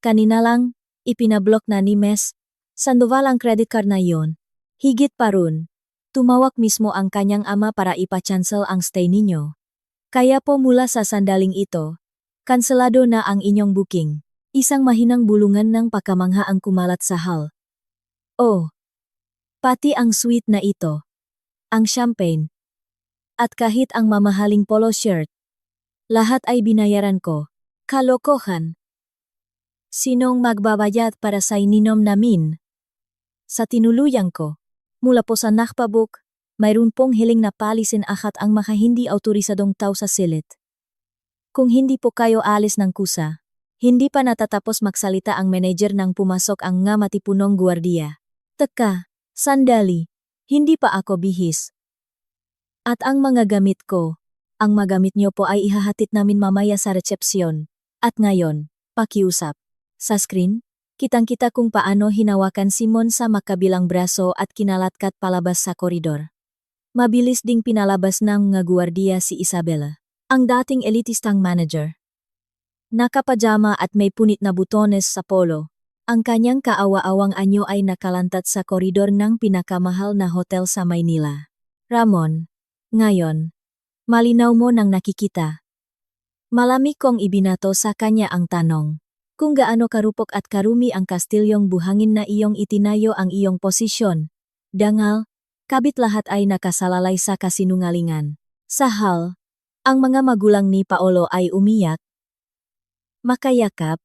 Kanina lang, ipinablock na ni Ms. Sandoval ang credit card na yon. Higit pa ron, tumawag mismo ang kanyang ama para ipa-cancel ang stay ninyo. Kaya po mula sa sandaling ito, kanselado na ang inyong booking. Isang mahinang bulungan ng pakamangha ang kumalat sa hall. Oh, pati ang sweet na ito. Ang champagne. At kahit ang mamahaling polo shirt. Lahat ay binayaran ko. Kalokohan. Sinong magbabayad para sa ininom namin? Sa tinuluyang ko, mula po sa nakpabuk, mayroon pong hiling na palisin akat ang mga hindi autorisadong tao sa silid. Kung hindi po kayo alis ng kusa, hindi pa natatapos magsalita ang manager nang pumasok ang nga matipunong guardiya. Teka, sandali, hindi pa ako bihis. At ang mga gamit ko, ang magamit niyo po ay ihahatid namin mamaya sa resepsyon. At ngayon, pakiusap. Sa screen, kitang-kita kung paano hinawakan si Mon sa makabilang braso at kinalatkat palabas sa koridor. Mabilis ding pinalabas ng mga guardiya si Isabela, ang dating elitistang manager. Nakapajama at may punit na butones sa polo. Ang kanyang kaawa-awang anyo ay nakalantat sa koridor ng pinakamahal na hotel sa Maynila. Ramon, ngayon, malinaw mo nang nakikita. Malamig kong ibinato sa kanya ang tanong. Kung gaano karupok at karumi ang kastilyong buhangin na iyong itinayo ang iyong posisyon. Dangal, kabit lahat ay nakasalalay sa kasinungalingan. Sa hall, ang mga magulang ni Paolo ay umiyak. Makayakap.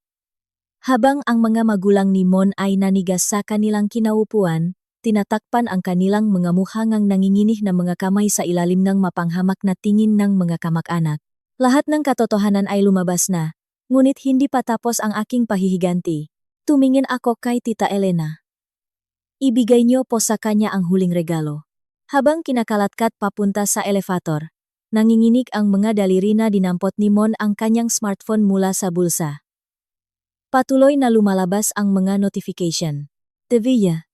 Habang ang mga magulang ni Mon ay nanigas sa kanilang kinaupuan, tinatakpan ang kanilang mga mukhangang nanginginig na mga kamay sa ilalim ng mapanghamak na tingin ng mga kamag-anak. Lahat ng katotohanan ay lumabas na, ngunit hindi pa tapos ang aking pahihiganti. Tumingin ako kay Tita Elena. Ibigay niyo po sa kanya ang huling regalo. Habang kinakalatkat papunta sa elevator, nanginginig ang mga daliri na dinampot ni Mon ang kanyang smartphone mula sa bulsa. Patuloy na lumalabas ang mga notification. Tevilla.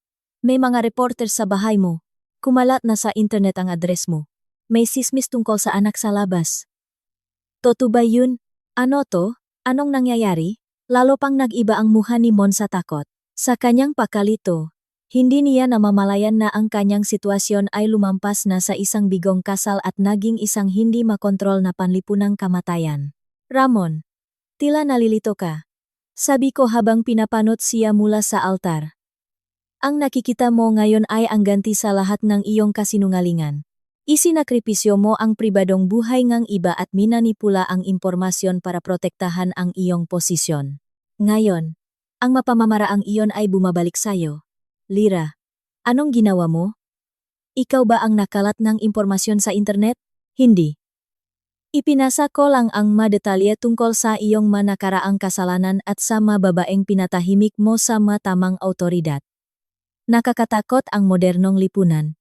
May mga reporter sa bahay mo. Kumalat na sa internet ang address mo. May sismis tungkol sa anak sa labas. Totoo ba yun? Ano to? Anong nangyayari? Lalo pang nag-iba ang mukha ni Mon sa takot. Sa kanyang pakalito, hindi niya namamalayan na ang kanyang sitwasyon ay lumampas na sa isang bigong kasal at naging isang hindi makontrol na panlipunang kamatayan. Ramon, tila nalilito ka. Sabi ko habang pinapanot siya mula sa altar. Ang nakikita mo ngayon ay ang ganti sa lahat ng iyong kasinungalingan. Isinakripisyo mo ang pribadong buhay ng iba at minanipula ang impormasyon para protektahan ang iyong posisyon. Ngayon, ang mapamamaraang iyon ay bumabalik sa'yo. Lira, anong ginawa mo? Ikaw ba ang nakalat ng impormasyon sa internet? Hindi. Ipinasa ko lang ang madetalye tungkol sa iyong manakaraang kasalanan at sa mababaeng pinatahimik mo sa matamang autoridad. Nakakatakot ang modernong lipunan.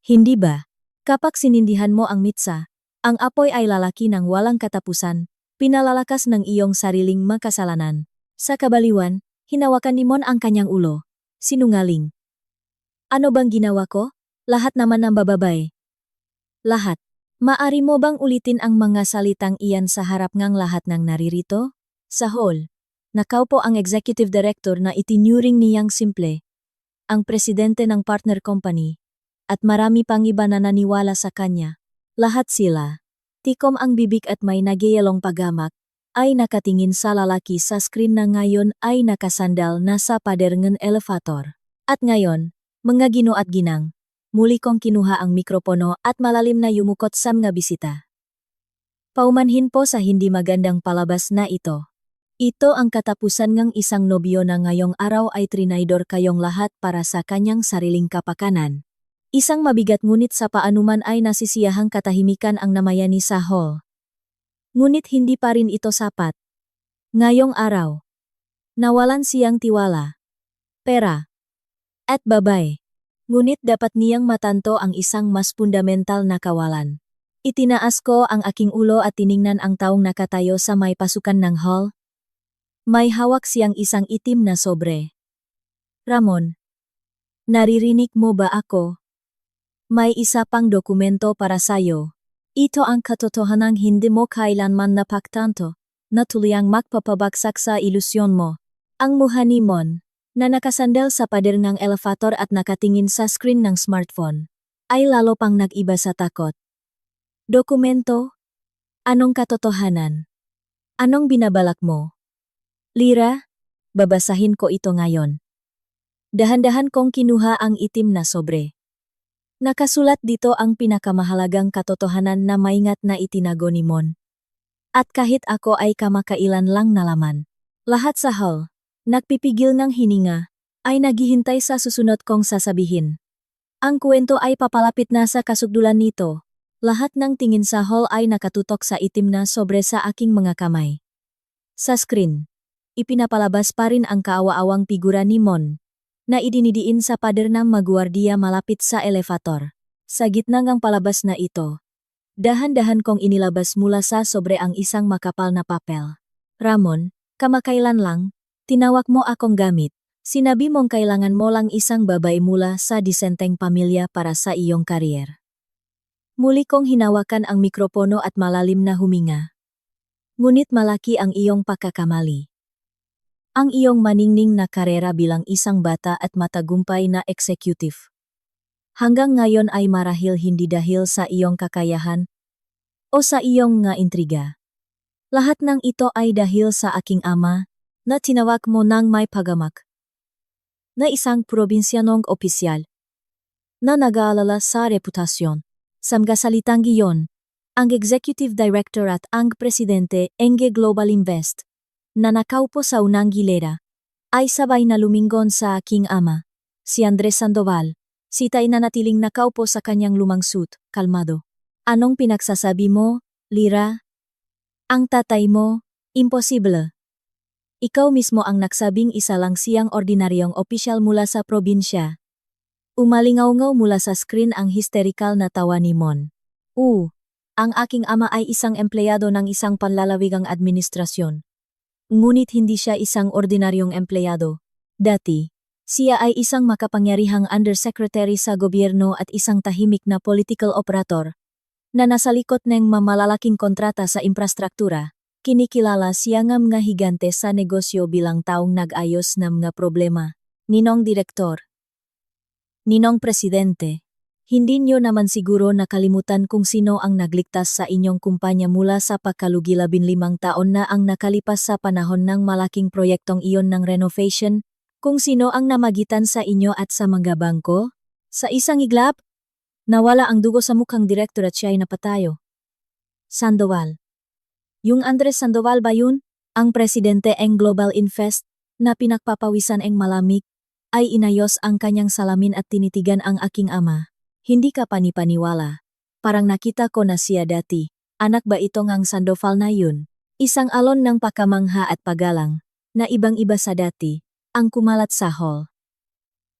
Hindi ba? Kapag sinindihan mo ang mitsa, ang apoy ay lalaki ng walang katapusan, pinalalakas ng iyong sariling makasalanan. Sa kabaliwan, hinawakan ni Mon ang kanyang ulo. Sinungaling. Ano bang ginawa ko? Lahat naman ng bababay. Lahat. Maari mo bang ulitin ang mga salitang iyan sa harap ng lahat ng naririto? Sa hall, nakaupo ang executive director na itinuring niyang simple. Ang presidente ng partner company, at marami pang iba na naniwala sa kanya. Lahat sila, tikom ang bibig at may nagyayalong paghamak, ay nakatingin sa lalaki sa screen na ngayon ay nakasandal na sa pader ng elevator. At ngayon, mga gino at ginang, muli kong kinuha ang mikropono at malalim na yumukot sa mga bisita. Paumanhin po sa hindi magandang palabas na ito. Ito ang katapusan ng isang nobyo na ngayong araw ay trinaydor kayong lahat para sa kanyang sariling kapakanan. Isang mabigat ngunit sa paanuman ay nasisiyahang katahimikan ang namayani sa hall. Ngunit hindi pa rin ito sapat. Ngayong araw, nawalan siyang tiwala, pera, at babay. Ngunit dapat niyang matanto ang isang mas fundamental na kawalan. Itinaas ko ang aking ulo at tiningnan ang taong nakatayo sa may pasukan ng hall. May hawak siyang isang itim na sobre. Ramon, naririnig mo ba ako? May isa pang dokumento para sayo. Ito ang katotohanang hindi mo kailanman napagtanto, na tuluyang magpapabagsak sa ilusyon mo. Ang mukha ni Mon, na nakasandal sa pader ng elevator at nakatingin sa screen ng smartphone, ay lalo pang nag-iba sa takot. Dokumento? Anong katotohanan? Anong binabalak mo? Lira, babasahin ko ito ngayon. Dahan-dahan kong kinuha ang itim na sobre. Nakasulat dito ang pinakamahalagang katotohanan na maingat na itinago ni Mon. At kahit ako ay kamakailan lang nalaman, lahat sa hall, nagpipigil ng hininga, ay naghihintay sa susunod kong sasabihin. Ang kwento ay papalapit na sa kasugdulan nito. Lahat ng tingin sa hall ay nakatutok sa itim na sobre sa aking mga kamay. Sa screen, ipinapalabas pa rin ang kaawa-awang figura ni Mon, na idinidiin sa pader ng magwardiya malapit sa elevator. Sa gitna ng palabas na ito, dahan-dahan kong inilabas mula sa sobre ang isang makapal na papel. Ramon, kamakailan lang, tinawag mo akong gamit. Sinabi mong kailangan mo lang isang babae mula sa disenteng pamilya para sa iyong kariyer. Muli kong hinawakan ang mikropono at malalim na huminga. Ngunit malaki ang iyong pagkakamali. Ang iyong maningning na karera bilang isang bata at matagumpay na executive. Hanggang ngayon ay marahil hindi dahil sa iyong kakayahan o sa iyong nga intriga. Lahat ng ito ay dahil sa aking ama na tinawag mo ng may pagamak na isang probinsyanong opisyal na nag-aalala sa reputasyon. Samgasalitang giyon, ang executive director at ang presidente Enge Global Invest na nakaupo sa unang gilera, ay sabay na lumingon sa aking ama, si Andres Sandoval, sitay na natiling nakaupo sa kanyang lumang suit, kalmado. Anong pinagsasabi mo, Lira? Ang tatay mo, imposible. Ikaw mismo ang nagsabing isa lang siyang ordinaryong opisyal mula sa probinsya. Umalingaw-ngaw mula sa screen ang hysterical na tawa ni Mon. Ang aking ama ay isang empleyado ng isang panlalawigang administrasyon. Ngunit hindi siya isang ordinaryong empleyado. Dati, siya ay isang makapangyarihang undersecretary sa gobyerno at isang tahimik na political operator na nasa likod ng mamalalaking kontrata sa infrastruktura. Kinikilala siya ng mga higante sa negosyo bilang taong nag-ayos ng mga problema. Ninong Direktor, Ninong Presidente, hindi niyo naman siguro nakalimutan kung sino ang nagligtas sa inyong kumpanya mula sa pagkalugi 15 taon na ang nakalipas sa panahon ng malaking proyektong iyon ng renovation, kung sino ang namagitan sa inyo at sa mga bangko? Sa isang iglap, nawala ang dugo sa mukhang direktor at siya ay napatayo. Sandoval. Yung Andres Sandoval ba yun? Ang presidente ng Global Invest, na pinagpapawisan ng malamig, ay inayos ang kanyang salamin at tinitigan ang aking ama. Hindi ka panipaniwala. Parang nakita ko na siya dati. Anak ba ito ngang Sandoval na yun? Isang alon ng pakamangha at pagalang, na ibang-iba sa dati, ang kumalat sa hall.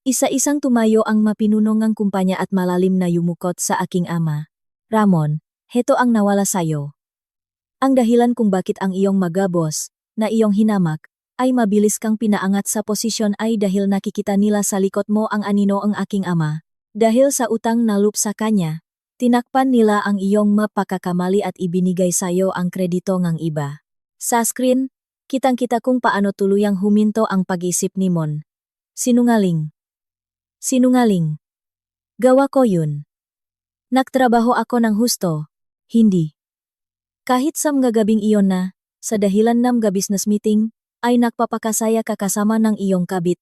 Isa-isang tumayo ang mapinunong ng kumpanya at malalim na yumukot sa aking ama. Ramon, heto ang nawala sayo. Ang dahilan kung bakit ang iyong magabos, na iyong hinamak, ay mabilis kang pinaangat sa posisyon ay dahil nakikita nila sa likod mo ang anino ang aking ama. Dahil sa utang na loob sa kanya, tinakpan nila ang iyong mapakakamali at ibinigay sayo ang kredito ng iba. Sa screen, kitang-kita kung paano tuluyang huminto ang pag-isip ni Mon. Sinungaling. Sinungaling. Gawa ko yun. Nagtrabaho ako ng husto. Hindi. Kahit sa mga gabing iyon na, sa dahilan ng business meeting, ay nagpapakasaya ka kasama ng iyong kabit.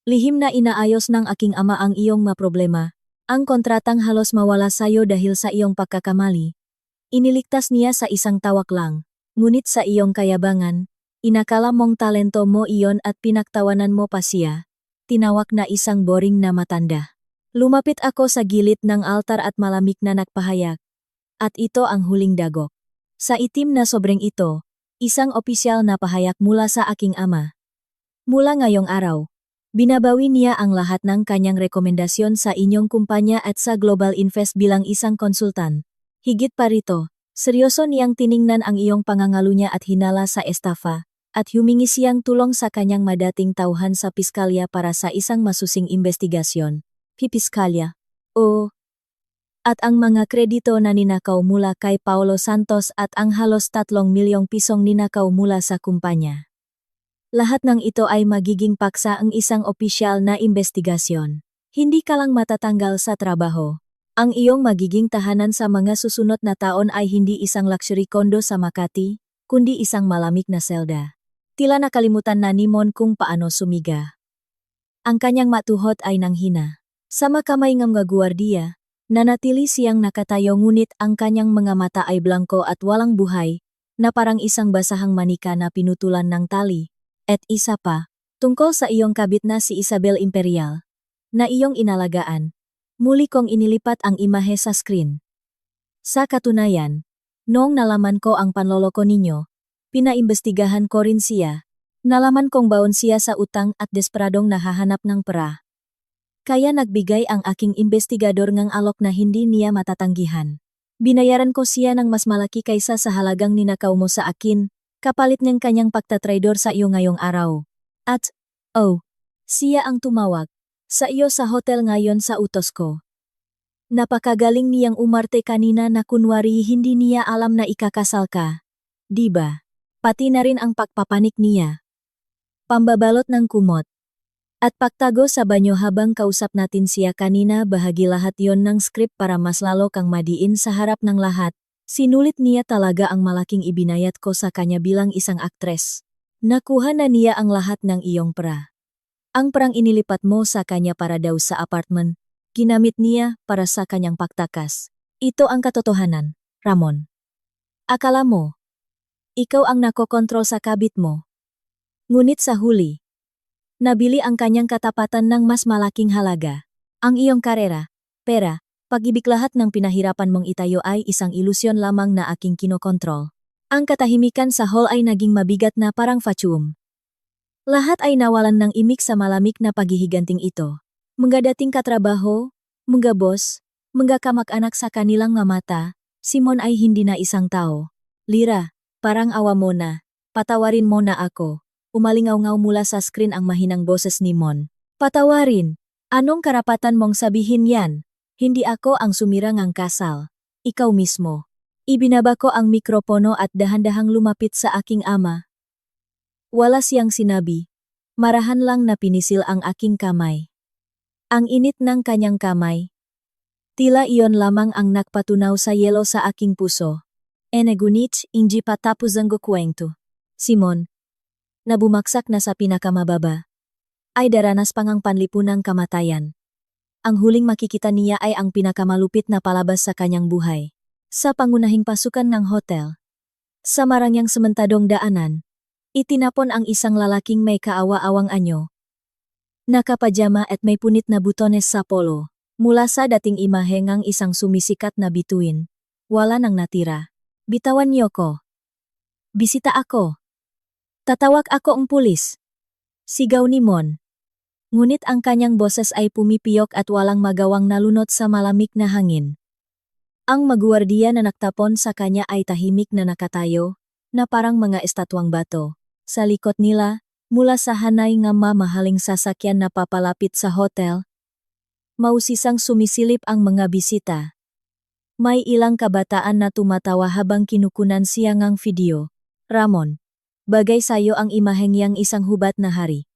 Lihim na inaayos ng aking ama ang iyong maproblema. Ang kontratang halos mawala sayo dahil sa iyong pagkakamali. Iniligtas niya sa isang tawak lang. Ngunit sa iyong kayabangan, inakala mong talento mo iyon at pinagtawanan mo pa siya. Tinawag na isang boring na matanda. Lumapit ako sa gilid ng altar at malamig na nagpahayag. At ito ang huling dagok. Sa itim na sobrang ito, isang opisyal na pahayag mula sa aking ama. Mula ngayong araw, binabawi niya ang lahat ng kanyang rekomendasyon sa inyong kumpanya at sa Global Invest bilang isang konsultan. Higit pa rito, seryoso niyang tiningnan ang iyong pangangalunya at hinala sa estafa, at humingi siyang tulong sa kanyang madating tauhan sa piskalya para sa isang masusing investigasyon. Piskalya. O. At ang mga kredito na ninakaw mula kay Paulo Santos at ang halos 3 milyong pisong ninakaw mula sa kumpanya. Lahat ng ito ay magiging paksa ang isang opisyal na investigasyon. Hindi ka lang matatanggal sa trabaho. Ang iyong magiging tahanan sa mga susunod na taon ay hindi isang luxury condo sa Makati, kundi isang malamig na selda. Tila nakalimutan na ni Mon kung paano sumiga. Ang kanyang matuhot ay nanghina. Sa makamay ng mga guwardiya, nanatili siyang nakatayo ngunit ang kanyang mga mata ay blanko at walang buhay, na parang isang basahang manika na pinutulan ng tali. At isa pa, tungkol sa iyong kabit na si Isabel Imperial, na iyong inalagaan, muli kong inilipat ang imahe sa screen. Sa katunayan, noong nalaman ko ang panloloko ninyo, pinaimbestigahan ko rin siya. Nalaman kong baon siya sa utang at desperadong nahahanap ng pera. Kaya nagbigay ang aking investigador ng alok na hindi niya matatanggihan. Binayaran ko siya ng mas malaki kaysa sa halagang ninakaw mo sa akin, kapalit ng kanyang pagtatraidor sa iyo ngayong araw. At, siya ang tumawag sa iyo sa hotel ngayon sa utos ko. Napakagaling niyang umarte kanina na kunwari hindi niya alam na ikakasal ka. Diba? Pati na rin ang pagpapanik niya. Pambabalot ng kumot. At pagtago sa banyo habang kausap natin siya kanina bahagi lahat yon ng script para mas lalo kang madiin sa harap ng lahat. Sinulit niya talaga ang malaking ibinayat ko sa kanya bilang isang aktres. Nakuha na niya ang lahat ng iyong pera. Ang perang inilipat mo sa kanya para daw sa apartment, ginamit niya para sa kanyang pagtakas. Ito ang katotohanan, Ramon. Akala mo, ikaw ang nakokontrol sa kabit mo. Ngunit sa huli, nabili ang kanyang katapatan ng mas malaking halaga. Ang iyong karera, pera, pag-ibig lahat ng pinahirapan mong itayo ay isang ilusyon lamang na aking kinokontrol. Ang katahimikan sa hall ay naging mabigat na parang vacuum. Lahat ay nawalan ng imik sa malamig na paghihiganting ito. Mga dating katrabaho, mga boss, mga kamag-anak sa kanilang mga mata, Simon ay hindi na isang tao. Lira, parang awa mo na, patawarin mo na ako. Umalingaw-ngaw mula sa screen ang mahinang boses ni Mon. Patawarin? Anong karapatan mong sabihin yan? Hindi ako ang sumira ng kasal. Ikaw mismo. Ibinaba ko ang mikropono at dahan-dahang lumapit sa aking ama. Wala siyang sinabi. Marahan lang na pinisil ang aking kamay. Ang init ng kanyang kamay. Tila iyon lamang ang nagpatunaw sa yelo sa aking puso. Ngunit, hindi pa tapos ang kwento. Simon, na bumaksak na sa pinakamababa, ay daranas pang ang panlipunang kamatayan. Ang huling makikita niya ay ang pinakamalupit na palabas sa kanyang buhay. Sa pangunahing pasukan ng hotel. Sa marangyang sementadong daanan, itinapon ang isang lalaking may kaawa-awang anyo. Nakapajama at may punit na butones sa polo. Mula sa dating imahe ng isang sumisikat na bituin, wala nang natira. Bitawan niyo ko. Bisita ako. Tatawag ako ang pulis. Sigaw ni Mon. Ngunit ang kanyang boses ay pumipiyok at walang magawang nalunot sa malamig na hangin. Ang maguwardiya na nagtapon sa kanya ay tahimik na nakatayo, na parang mga estatwang bato. Sa likod nila, mula sa hanay ng mamahaling sasakyan na papalapit sa hotel, mausisang sumisilip ang mga bisita. May ilang kabataan na tumatawa habang kinukunan siya ng video. Ramon, bagay sayo ang imaheng yang isang hubat na hari.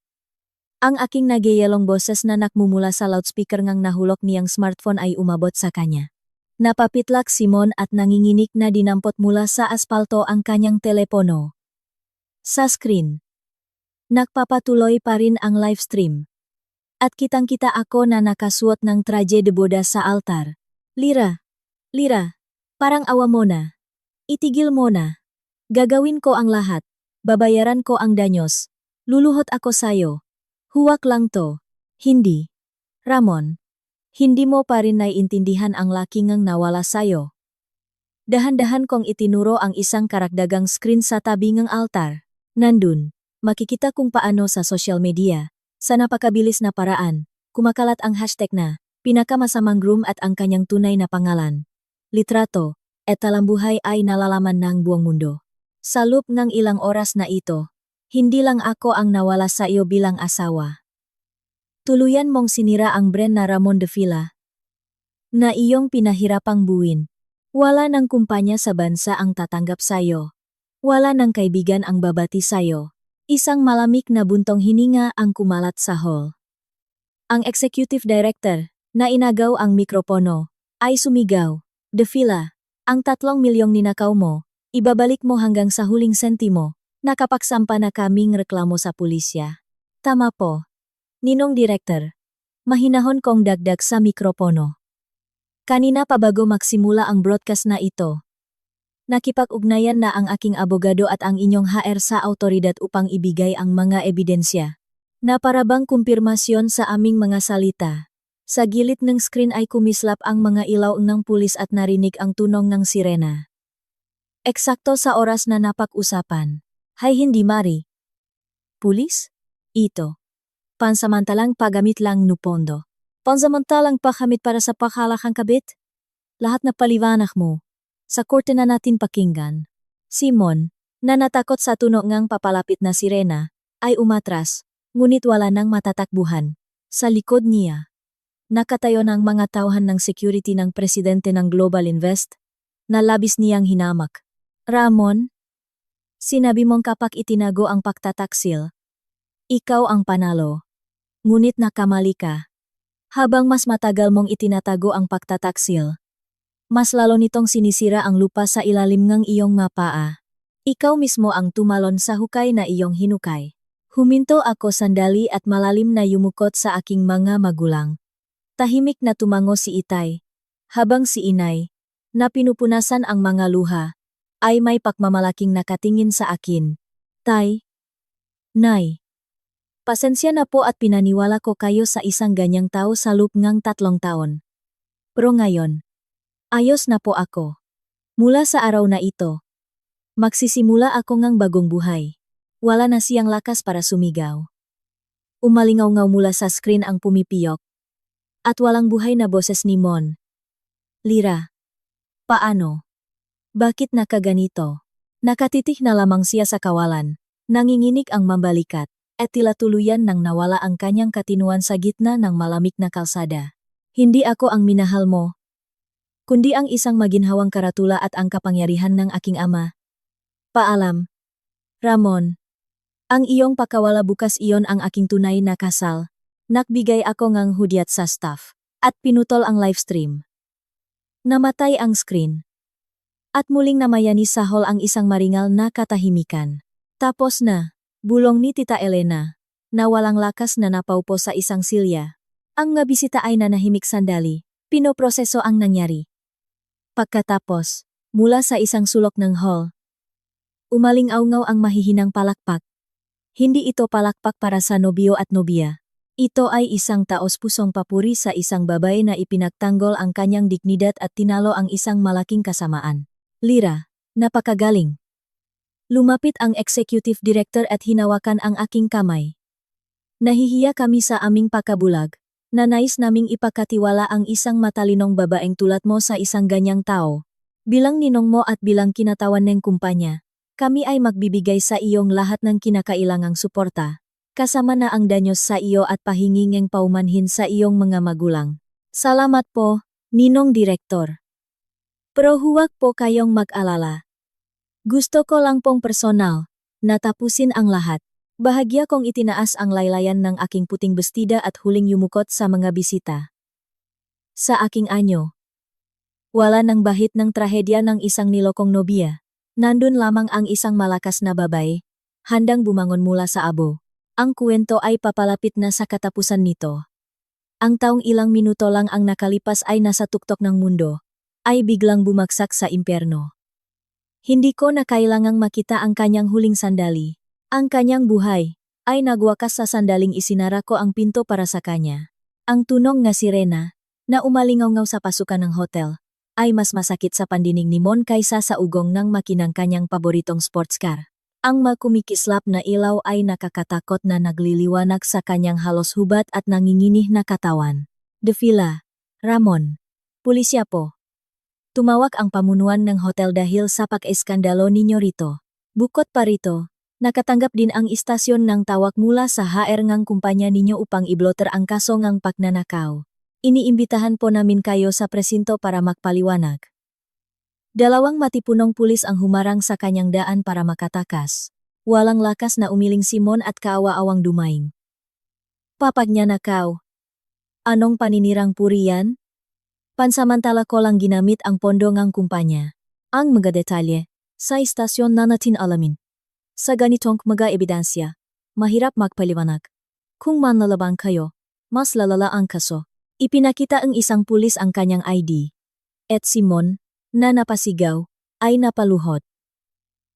Ang aking nagyayalong boses na nakmumula sa loudspeaker ngang nahulok niyang smartphone ay umabot sa kanya. Napapitlak Simon at nanginginig na dinampot mula sa aspalto ang kanyang telepono. Sa screen, nagpapatuloy pa rin ang livestream. At kitang-kita ako na nakasuot ng traje de boda sa altar. Lira, parang awa mo na. Itigil mo na. Gagawin ko ang lahat. Babayaran ko ang danyos. Luluhot ako sayo. Huwag lang to. Hindi. Ramon. Hindi mo pa rin naiintindihan ang laki ngang nawala sayo. Dahan-dahan kong itinuro ang isang karagdagang screen sa tabi ng altar. Nandun, makikita kung paano sa social media, sa napakabilis na paraan, kumakalat ang hashtag na, pinakamasamang groom at ang kanyang tunay na pangalan. Litrato, at talambuhay ay nalalaman ng buong mundo. Sa loop ng ilang oras na ito, hindi lang ako ang nawala sa iyo bilang asawa. Tuluyan mong sinira ang brand na Ramon de Villa, na iyong pinahirapang buuin. Wala ng kumpanya sa bansa ang tatanggap sayo. Wala ng kaibigan ang babati sayo. Isang malamig na buntong hininga ang kumalat sa hall. Ang executive director, na inagaw ang mikropono, ay sumigaw, De Villa, ang 3 milyong ninakaw mo, ibabalik mo hanggang sa huling sentimo, nakapagsampa na kaming reklamo sa pulisya. Tama po. Ninong Director, mahinahon kong dagdag sa mikropono. Kanina pa bago magsimula ang broadcast na ito, nakipag-ugnayan na ang aking abogado at ang inyong HR sa autoridad upang ibigay ang mga ebidensya na parabang kumpirmasyon sa aming mga salita. Sa gilid ng screen ay kumislap ang mga ilaw ng pulis at narinig ang tunog ng sirena. Eksakto sa oras na napag-usapan. Hay hindi mari. Pulis? Ito. Pansamantalang paggamit lang nupondo. Pansamantalang pakamit para sa pakalakang kabit? Lahat na paliwanag mo. Sa korte na natin pakinggan. Simon, na natakot sa tunog ngang papalapit na sirena, ay umatras, ngunit wala nang matatakbuhan. Sa likod niya, nakatayo ng mga tauhan ng security ng presidente ng Global Invest, na labis niyang hinamak. Ramon, sinabi mong kapag itinago ang pagtataksil, ikaw ang panalo. Ngunit nakamali ka. Habang mas matagal mong itinatago ang pagtataksil, mas lalo nitong sinisira ang lupa sa ilalim ng iyong mapaa. Ikaw mismo ang tumalon sa hukay na iyong hinukay. Huminto ako sandali at malalim na yumukot sa aking mga magulang. Tahimik na tumango si Itay, habang si Inay, na pinupunasan ang mga luha, ay may pakmamalaking nakatingin sa akin. Tay, Nay, pasensya na po at pinaniwala ko kayo sa isang ganyang tao sa loob ng 3 taon. Pero ngayon, ayos na po ako. Mula sa araw na ito, magsisimula ako ng bagong buhay. Wala na siyang lakas para sumigaw. Umalingaw-ngaw mula sa screen ang pumipiyok. At walang buhay na boses ni Mon. Lira. Paano? Bakit nakaganito? Nakatitik na lamang siya sa kawalan. Nanginginig ang mambalikat. At tila tuluyan nang nawala ang kanyang katinuan sa gitna ng malamig na kalsada. Hindi ako ang minahal mo, kundi ang isang maginhawang karatula at ang kapangyarihan ng aking ama. Paalam. Ramon. Ang iyong pakawala bukas iyon ang aking tunay na kasal. Nagbigay ako ngang hudyat sa staff. At pinutol ang livestream. Namatay ang screen. At muling namayani sa hall ang isang maringal na katahimikan. Tapos na. Bulong ni Tita Elena, na walang lakas na napaupo sa isang silya. Ang nga bisita ay nanahimik sandali, pinoproseso ang nangyari. Pagkatapos, mula sa isang sulok ng hall, umaling-awngaw ang mahihinang palakpak. Hindi ito palakpak para sa nobyo at nobya. Ito ay isang taos-pusong papuri sa isang babae na ipinagtanggol ang kanyang dignidad at tinalo ang isang malaking kasamaan. Lira, napakagaling. Lumapit ang executive director at hinawakan ang aking kamay. Nahihiya kami sa aming pakabulag, na nais naming ipakatiwala ang isang matalinong babaeng tulad mo sa isang ganyang tao. Bilang ninong mo at bilang kinatawan ng kumpanya, kami ay magbibigay sa iyong lahat ng kinakailangang suporta, kasama na ang danyos sa iyo at pahingingeng paumanhin sa iyong mga magulang. Salamat po, Ninong Direktor. Pero huwag po kayong mag-alala. Gusto ko lang pong personal, natapusin ang lahat. Bahagya kong itinaas ang laylayan ng aking puting bestida at huling yumukot sa mga bisita. Sa aking anyo, wala nang bahit ng trahedya ng isang nilokong nobya. Nandun lamang ang isang malakas na babae, handang bumangon mula sa abo. Ang kwento ay papalapit na sa katapusan nito. Ang taong ilang minuto lang ang nakalipas ay nasa tuktok ng mundo, ay biglang bumagsak sa impyerno. Hindi ko na kailangang makita ang kanyang huling sandali. Ang kanyang buhay ay nagwakas sa sandaling isinara ko ang pinto para sa kanya. Ang tunog nga sirena, na umalingaw sa pasukan ng hotel, ay mas masakit sa pandinig ni Mon kaysa sa ugong ng makinang kanyang paboritong sports car. Ang makumikislap na ilaw ay nakakatakot na nagliliwanag sa kanyang halos hubad at nanginginih na katawan. De Villa, Ramon. Pulisya po. Tumawag ang pamunuan ng hotel dahil sa pag-eskandalo ninyo rito. Bukod pa rito, nakatanggap din ang istasyon ng tawag mula sa HR ngang kumpanya ninyo upang ibloter ang kaso ngang pagnanakaw. Iniimbitahan po namin kayo sa presinto para magpaliwanag. Dalawang matipunong pulis ang humarang sa kanyang daan para makatakas. Walang lakas na umiling si Mon at kaawa-awang dumaing. Papagnanakaw. Anong paninirang puri yan? Pansamantala ko lang ginamit ang pondo ngang kumpanya. Ang mga detalye, sa istasyon na natin alamin. Sa ganitong mga ebidensya, mahirap magpaliwanag. Kung manlalabang kayo, mas lalala ang kaso. Ipinakita ang isang pulis ang kanyang ID. At si Mon, na napasigaw, ay napaluhod.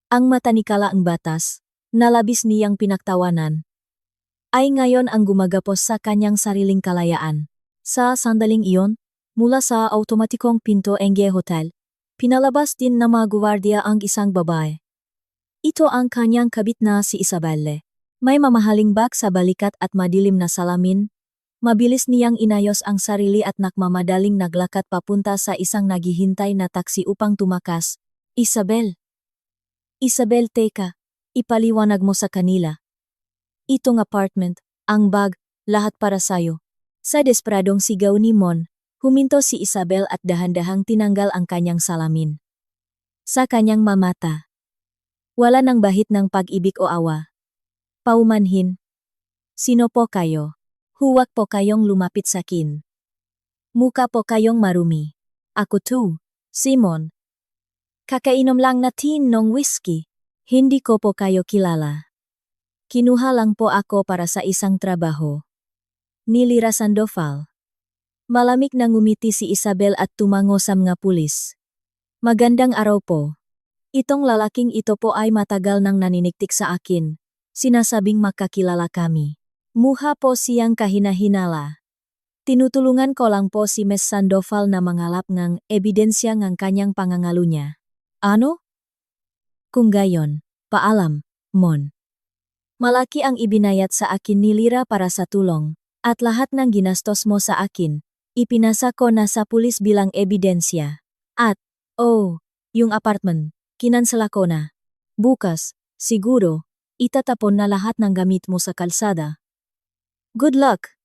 Ang matanikala ang batas, na labis niyang pinaktawanan, ay ngayon ang gumagapos sa kanyang sariling kalayaan. Sa sandaling iyon, mula sa automatikong pinto Enge Hotel, pinalabas din na mga gwardiya ang isang babae. Ito ang kanyang kabit na si Isabelle. May mamahaling bag sa balikat at madilim na salamin. Mabilis niyang inayos ang sarili at nakmamadaling naglakad papunta sa isang naghihintay na taksi upang tumakas. Isabel, teka, ipaliwanag mo sa kanila. Itong apartment, ang bag, lahat para sayo. Sa desperadong sigaw ni Mon, huminto si Isabel at dahan-dahang tinanggal ang kanyang salamin. Sa kanyang mamata, wala nang bahit ng pag-ibig o awa. Paumanhin. Sino po kayo? Huwag po kayong lumapit sa akin. Mukha po kayong marumi. Ako too, Simon. Kakainom lang natin ng whiskey. Hindi ko po kayo kilala. Kinuha lang po ako para sa isang trabaho. Ni Lira Sandoval. Malamig na ngumiti si Isabel at tumango sa mga pulis. Magandang araw po. Itong lalaking ito po ay matagal nang naniniktik sa akin. Sinasabing makakilala kami. Muha po siyang kahina-hinala. Tinutulungan ko lang po si Ms. Sandoval na mangalap ng ebidensya ng kanyang pangangalo niya. Ano? Kung gayon, paalam, Mon. Malaki ang ibinayat sa akin ni Lira para sa tulong, at lahat ng ginastos mo sa akin, ipinasa ko na sa pulis bilang ebidensya. At, yung apartment, kinansala ko na. Bukas, siguro, itatapon na lahat ng gamit mo sa kalsada. Good luck!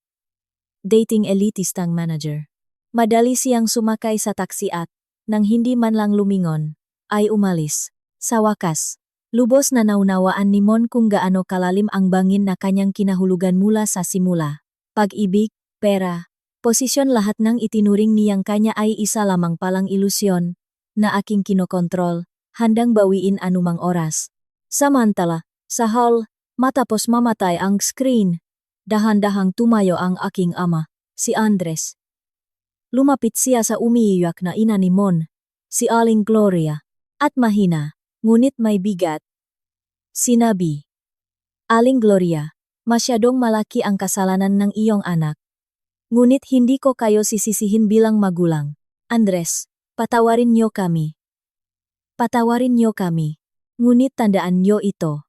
Dating elitistang manager. Madali siyang sumakay sa taksi at, nang hindi man lang lumingon, ay umalis. Sa wakas, lubos na naunawaan ni Mon kung gaano kalalim ang bangin na kanyang kinahulugan mula sa simula. Pag-ibig, pera, posisyon lahat ng itinuring niyang kanya ay isa lamang palang ilusyon, na aking kinokontrol, handang bawiin anumang oras. Samantala, sa hall, matapos mamatay ang screen, dahan-dahang tumayo ang aking ama, si Andres. Lumapit siya sa umiiyak na ina ni Mon, si Aling Gloria, at mahina, ngunit may bigat. Sinabi, Aling Gloria, masyadong malaki ang kasalanan ng iyong anak. Ngunit hindi ko kayo sisisihin bilang magulang. Andres, patawarin niyo kami. Patawarin niyo kami. Ngunit tandaan niyo ito.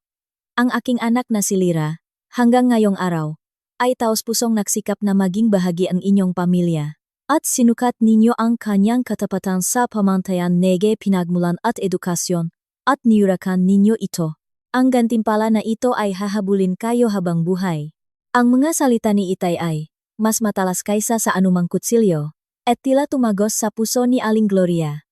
Ang aking anak na si Lira, hanggang ngayong araw, ay taos-pusong nagsikap na maging bahagi ang inyong pamilya. At sinukat ninyo ang kanyang katapatan sa pamantayan nege pinagmulan at edukasyon, at niyurakan ninyo ito. Ang gantimpala na ito ay hahabulin kayo habang buhay. Ang mga salita ni Itay ay, mas matalas kaysa sa anumang kutsilyo, at tila tumagos sa puso ni Aling Gloria.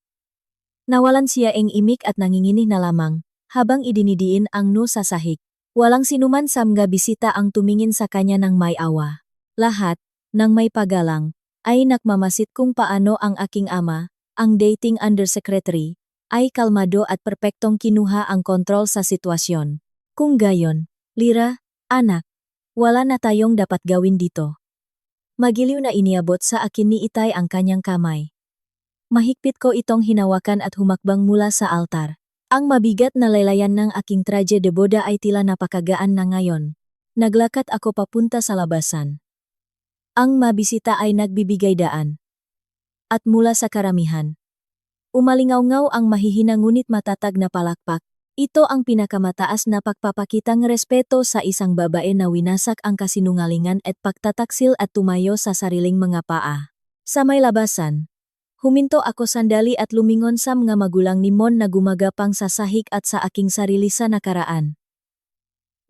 Nawalan siya ng imik at nanginginig na lamang, habang idinidiin ang sa sahig. Walang sinuman sa mga bisita ang tumingin sa kanya ng may awa. Lahat, nang may pagalang, ay nakmamasit kung paano ang aking ama, ang dating undersecretary, ay kalmado at perpektong kinuha ang kontrol sa sitwasyon. Kung gayon, Lira, anak, wala na tayong dapat gawin dito. Magiliw na iniabot sa akin ni Itay ang kanyang kamay. Mahigpit ko itong hinawakan at humakbang mula sa altar. Ang mabigat na laylayan ng aking traje de boda ay tila napakagaan na ngayon. Naglakad ako papunta sa labasan. Ang mabisita ay nagbibigay daan. at mula sa karamihan. Umalingaw-ngaw ang mahihina ngunit matatag na palakpak. Ito ang pinakamataas na pagpapakitang respeto sa isang babae na winasak ang kasinungalingan at pagtataksil at tumayo sa sariling mga paa. Sa may labasan, huminto ako sandali at lumingon sa mga magulang ni Mon na gumagapang sa sahig at sa aking sarili sa nakaraan.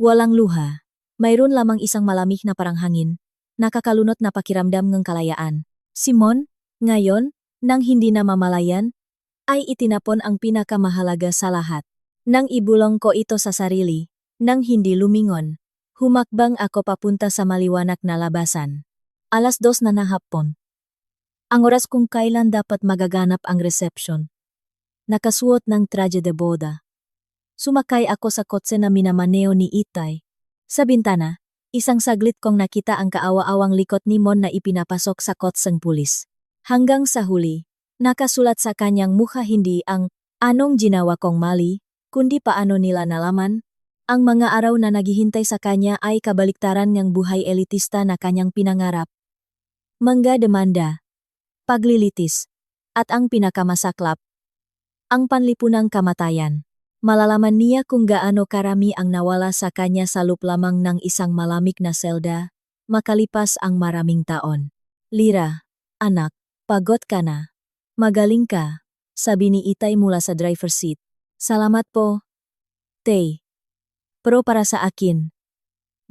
Walang luha. Mayroon lamang isang malamig na parang hangin, nakakalunot na pakiramdam ng kalayaan. Si Mon, ngayon, nang hindi na mamalayan, ay itinapon ang pinakamahalaga sa lahat. Nang ibulong ko ito sa sarili, nang hindi lumingon, humakbang ako papunta sa maliwanag na labasan. 2:00 na hapon. Ang oras kung kailan dapat magaganap ang reception. Nakasuot ng traje de boda. Sumakay ako sa kotse na minamaneo ni Itay. Sa bintana, isang saglit kong nakita ang kaawa-awang likot ni Mon na ipinapasok sa kotseng pulis. Hanggang sa huli, nakasulat sa kanyang mukha hindi ang anong ginawa kong mali, kundi paano nila nalaman. Ang mga araw na naghihintay sa kanya ay kabaliktaran ng buhay elitista na kanyang pinangarap. Mangga demanda, paglilitis, at ang pinakamasaklap, ang panlipunang kamatayan. Malalaman niya kung gaano karami ang nawala sa kanya sa loob lamang ng isang malamig na selda, makalipas ang maraming taon. Lira, anak, pagod ka na. Magaling ka, sabi ni Itay mula sa driver's seat. Salamat po, Tay. Pero para sa akin,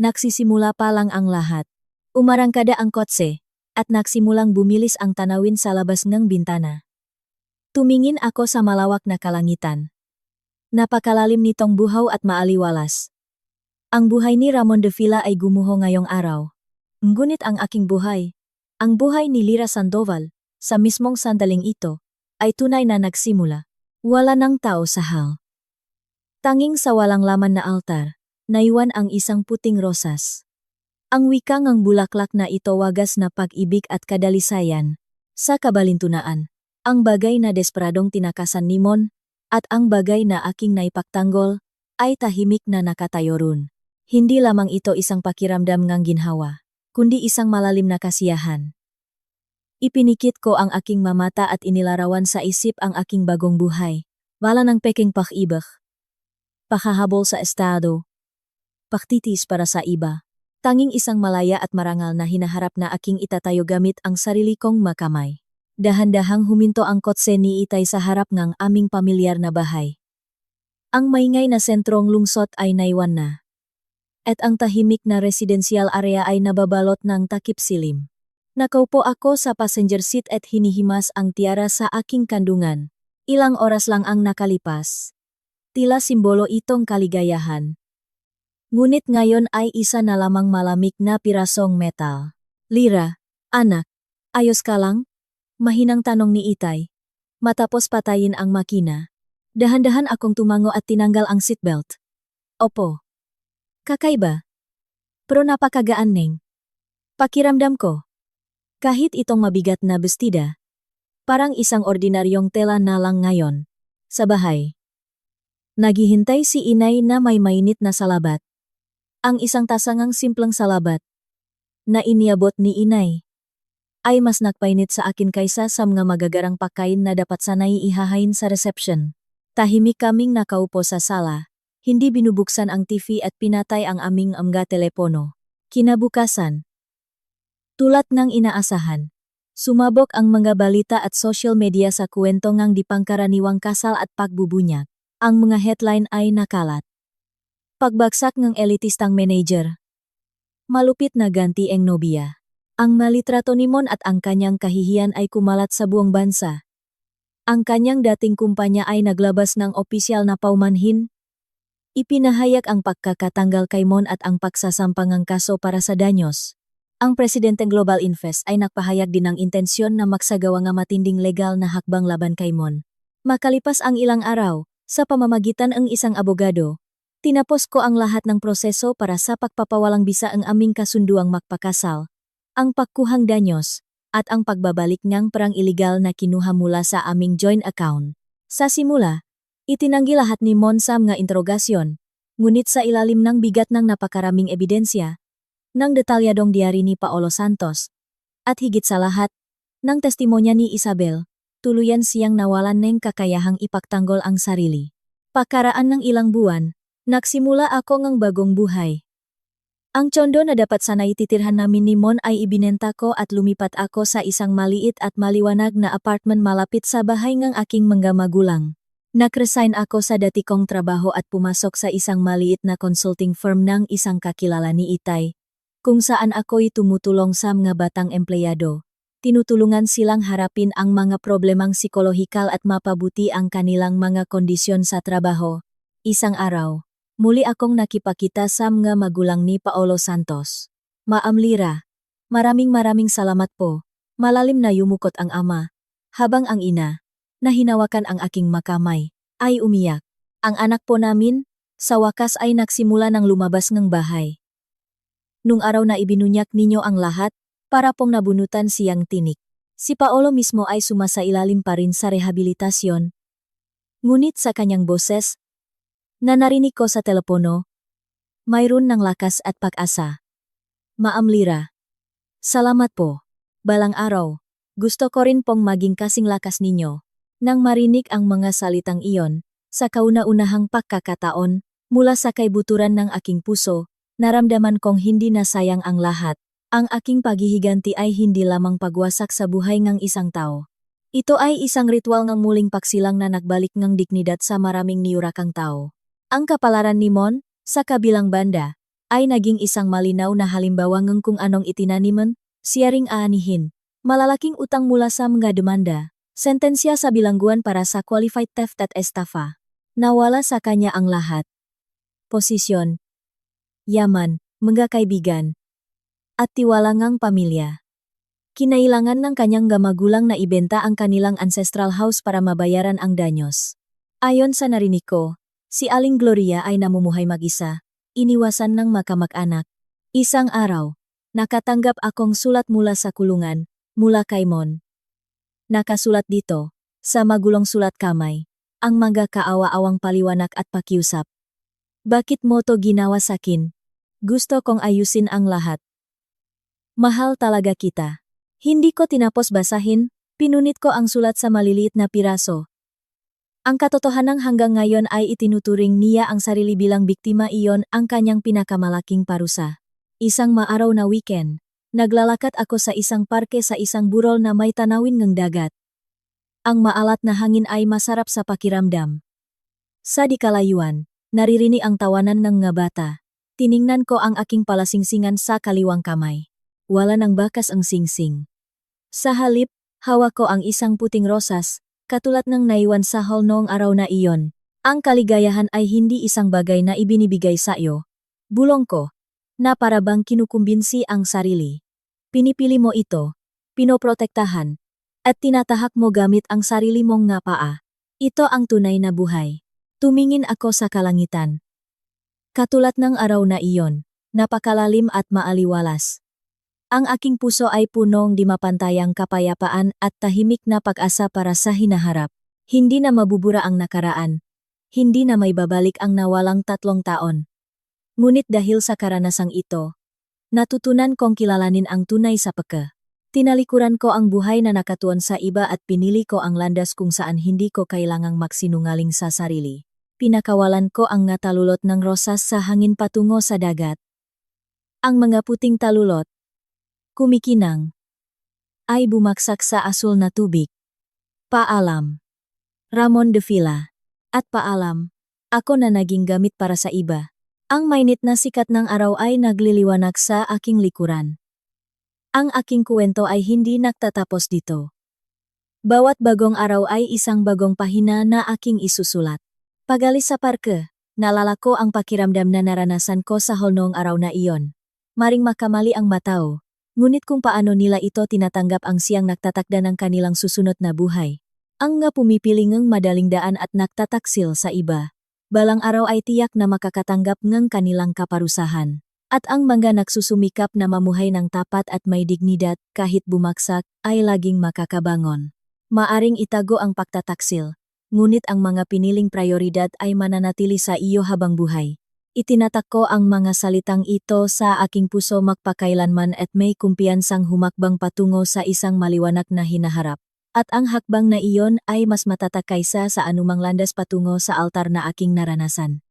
nagsisimula pa lang ang lahat. Umarangkada ang kotse, at nagsimulang bumilis ang tanawin sa labas ng bintana. Tumingin ako sa malawak na kalangitan. Napakalalim nitong buhaw at maaliwalas. Ang buhay ni Ramon de Villa ay gumuho ngayong araw. Ngunit ang aking buhay, ang buhay ni Lira Sandoval, sa mismong sandaling ito, ay tunay na nagsimula. Wala ng tao sa hall. Tanging sa walang laman na altar, naiwan ang isang puting rosas. Ang wikang ang bulaklak na ito wagas na pag-ibig at kadalisayan. Sa kabalintunaan, ang bagay na desperadong tinakasan ni Mon, at ang bagay na aking naipagtanggol, ay tahimik na nakatayo roon. Hindi lamang ito isang pakiramdam ng ginhawa, kundi isang malalim na kasiyahan. Ipinikit ko ang aking mamata at inilarawan sa isip ang aking bagong buhay. Wala ng peking pag-ibig. Pakahabol sa estado. Paktitis para sa iba. Tanging isang malaya at marangal na hinaharap na aking itatayo gamit ang sarili kong makamay. Dahan-dahang huminto ang kotse ni Itay sa harap ng aming pamilyar na bahay. Ang maingay na sentrong lungsod ay naiwan na. At ang tahimik na residential area ay nababalot ng takip silim. Nakaupo ako sa passenger seat at hinihimas ang tiara sa aking kandungan. Ilang oras lang ang nakalipas. Tila simbolo itong kaligayahan. Ngunit ngayon ay isa na lamang malamig na pirasong metal. Lira, anak, ayos ka lang? Mahinang tanong ni Itay. Matapos patayin ang makina, dahan-dahan akong tumango at tinanggal ang seatbelt. Opo. Kakaiba. Pero napakagaan neng. Pakiramdam ko. Kahit itong mabigat na bestida, parang isang ordinaryong tela na lang ngayon. Sa bahay. Naghihintay si Inay na may mainit na salabat. Ang isang tasangang simpleng salabat na iniabot ni Inay ay mas nakpainit sa akin kaysa sa mga magagarang pagkain na dapat sanay ihahain sa reception. Tahimik kaming nakaupo sa sala, hindi binubuksan ang TV at pinatay ang aming telepono. Kinabukasan, tulad ng inaasahan, sumabog ang mga balita at social media sa kwento ng dipangkaraniwang kasal at pagbubunyag. Ang mga headline ay nakalat. Pagbagsak ng elitistang manager. Malupit na ganti ang nobya. Ang malitrato ni Mon at ang kanyang kahihiyan ay kumalat sa buong bansa. Ang kanyang dating kumpanya ay naglabas ng opisyal na paumanhin. Ipinahayag ang pagkakatanggal kay Mon at ang pagsasampangang kaso para sa danyos. Ang presidenteng Global Invest ay nagpahayag din ng intensyon na magsagawa ng matinding legal na hakbang laban kay Mon. Makalipas ang ilang araw, sa pamamagitan ng isang abogado, tinapos ko ang lahat ng proseso para sa pagpapawalang bisa ang aming kasunduang magpakasal, ang pagkuhang danyos, at ang pagbabalik ng perang iligal na kinuha mula sa aming joint account. Sa simula, itinanggi lahat ni Mon sa mga interogasyon, ngunit sa ilalim ng bigat ng napakaraming ebidensya, ng detalyadong diary ni Paolo Santos, at higit sa lahat, Nang testimonya ni Isabel, tuluyan siyang nawalan ng kakayahang ipagtanggol ang sarili. Pakaraan ng ilang buwan, nagsimula ako ng bagong buhay. Ang tsondo na dapat sana'y titirhan namin ni Mon ay ibinenta ko at lumipat ako sa isang maliit at maliwanag na apartment malapit sa bahay ng aking mga magulang. Nag-resign ako sa dati kong trabaho at pumasok sa isang maliit na consulting firm ng isang kakilala ni Itay, kung saan ako'y tumutulong sa mga batang empleyado. Tinutulungan silang harapin ang mga problemang psikolohikal at mapabuti ang kanilang mga kondisyon sa trabaho. Isang araw, muli akong nakipakita sa mga magulang ni Paolo Santos. Ma'am Lira, maraming salamat po. Malalim na yumukot ang ama, habang ang ina, na hinawakan ang aking makamay, ay umiyak. Ang anak po namin, sa wakas ay nagsimula ng lumabas ng bahay. Nung araw na ibinunyak ninyo ang lahat, para pong nabunutan siyang tinik. Si Paolo mismo ay sumasailalim pa rin sa rehabilitasyon. Ngunit sa kanyang boses, na narinig ko sa telepono, mayroon ng lakas at pag-asa. Ma'am Lira, salamat po. Balang araw, gusto ko rin pong maging kasing lakas ninyo. Nang marinig ang mga salitang iyon, sa kauna-unahang pagkakataon, mula sa kaibuturan ng aking puso, naramdaman kong hindi na sayang ang lahat. Ang aking paghihiganti ay hindi lamang pagwasak sa buhay ng isang tao. Ito ay isang ritual ng muling pagsilang na nagbalik ng dignidad sa maraming niyurakang tao. Ang kapalaran ni Mon, sa kabilang banda, ay naging isang malinaw na halimbawa ng kung anong itinaniman, siya ring aanihin. Malalaking utang mula sa mga demanda, sentensya sa bilangguan para sa qualified theft at estafa. Nawala sa kanya ang lahat. Posisyon, yaman, mga kaibigan, at tiwala ngang pamilya. Kinailangan ng kanyang magulang na ibenta ang kanilang ancestral house para mabayaran ang danyos. Ayon sa narinig ko, si Aling Gloria ay namumuhay mag-isa, iniwasan ng makamag-anak. Isang araw, nakatanggap akong sulat mula sa kulungan, mula kay Mon. Nakasulat dito, sa magulong sulat kamay, ang mga kaawa-awang paliwanag at pakiusap. Bakit mo to ginawa sakin? Gusto kong ayusin ang lahat. Mahal talaga kita. Hindi ko tinapos basahin, pinunit ko ang sulat sa maliliit na piraso. Ang katotohanan hanggang ngayon ay itinuturing niya ang sarili bilang biktima, iyon ang kanyang pinakamalaking parusa. Isang maaraw na weekend, naglalakad ako sa isang parke sa isang burol na may tanawin ng dagat. Ang maalat na hangin ay masarap sa pakiramdam. Sa dikalayuan, naririnig ang tawanan ng mga bata. Tiningnan ko ang aking palasingsingan sa kaliwang kamay. Wala nang bakas ang singsing. Sa halip, hawak ko ang isang puting rosas, katulad ng naiwan sa hall noong araw na iyon. Ang kaligayahan ay hindi isang bagay na ibinibigay sa iyo. Bulong ko, na para bang kinukumbinsi ang sarili. Pinipili mo ito, pinoprotektahan, at tinatahak mo gamit ang sarili mong nga paa. Ito ang tunay na buhay. Tumingin ako sa kalangitan. Katulad ng araw na iyon, napakalalim at maaliwalas. Ang aking puso ay punong di mapantayang kapayapaan at tahimik na pag-asa para sa hinaharap. Hindi na mabubura ang nakaraan. Hindi na may babalik ang nawalang 3 taon. Ngunit dahil sa karanasang ito, natutunan kong kilalanin ang tunay sa peka. Tinalikuran ko ang buhay na nakatuon sa iba at pinili ko ang landas kung saan hindi ko kailangang magsinungaling sa sarili. Pinakawalan ko ang nga talulot ng rosas sa hangin patungo sa dagat. Ang mga puting talulot, kumikinang, ay bumaksak sa asul na tubig. Paalam, Ramon de Villa. At paalam, ako na naging gamit para sa iba. Ang mainit na sikat ng araw ay nagliliwanag sa aking likuran. Ang aking kwento ay hindi nagtatapos dito. Bawat bagong araw ay isang bagong pahina na aking isusulat. Pagalis sa parke, naalala ko ang pakiramdam na naranasan ko sa hall noong araw na iyon. Maring makamali ang matao. Ngunit kung paano nila ito tinatanggap ang siyang nagtatakda ng kanilang susunod na buhay. Ang nga pumipili ng madaling daan at nagtataksil sa iba. Balang araw ay tiyak na makakatanggap ng kanilang kaparusahan. At ang mga nagsusumikap na mamuhay ng tapat at may dignidad kahit bumagsak ay laging makakabangon. Maaring itago ang pagtataksil, ngunit ang mga piniling prioridad ay mananatili sa iyo habang buhay. Itinatak ko ang mga salitang ito sa aking puso magpakailanman at may kumpiyansang humakbang patungo sa isang maliwanag na hinaharap. At ang hakbang na iyon ay mas matatak kaysa sa anumang landas patungo sa altar na aking naranasan.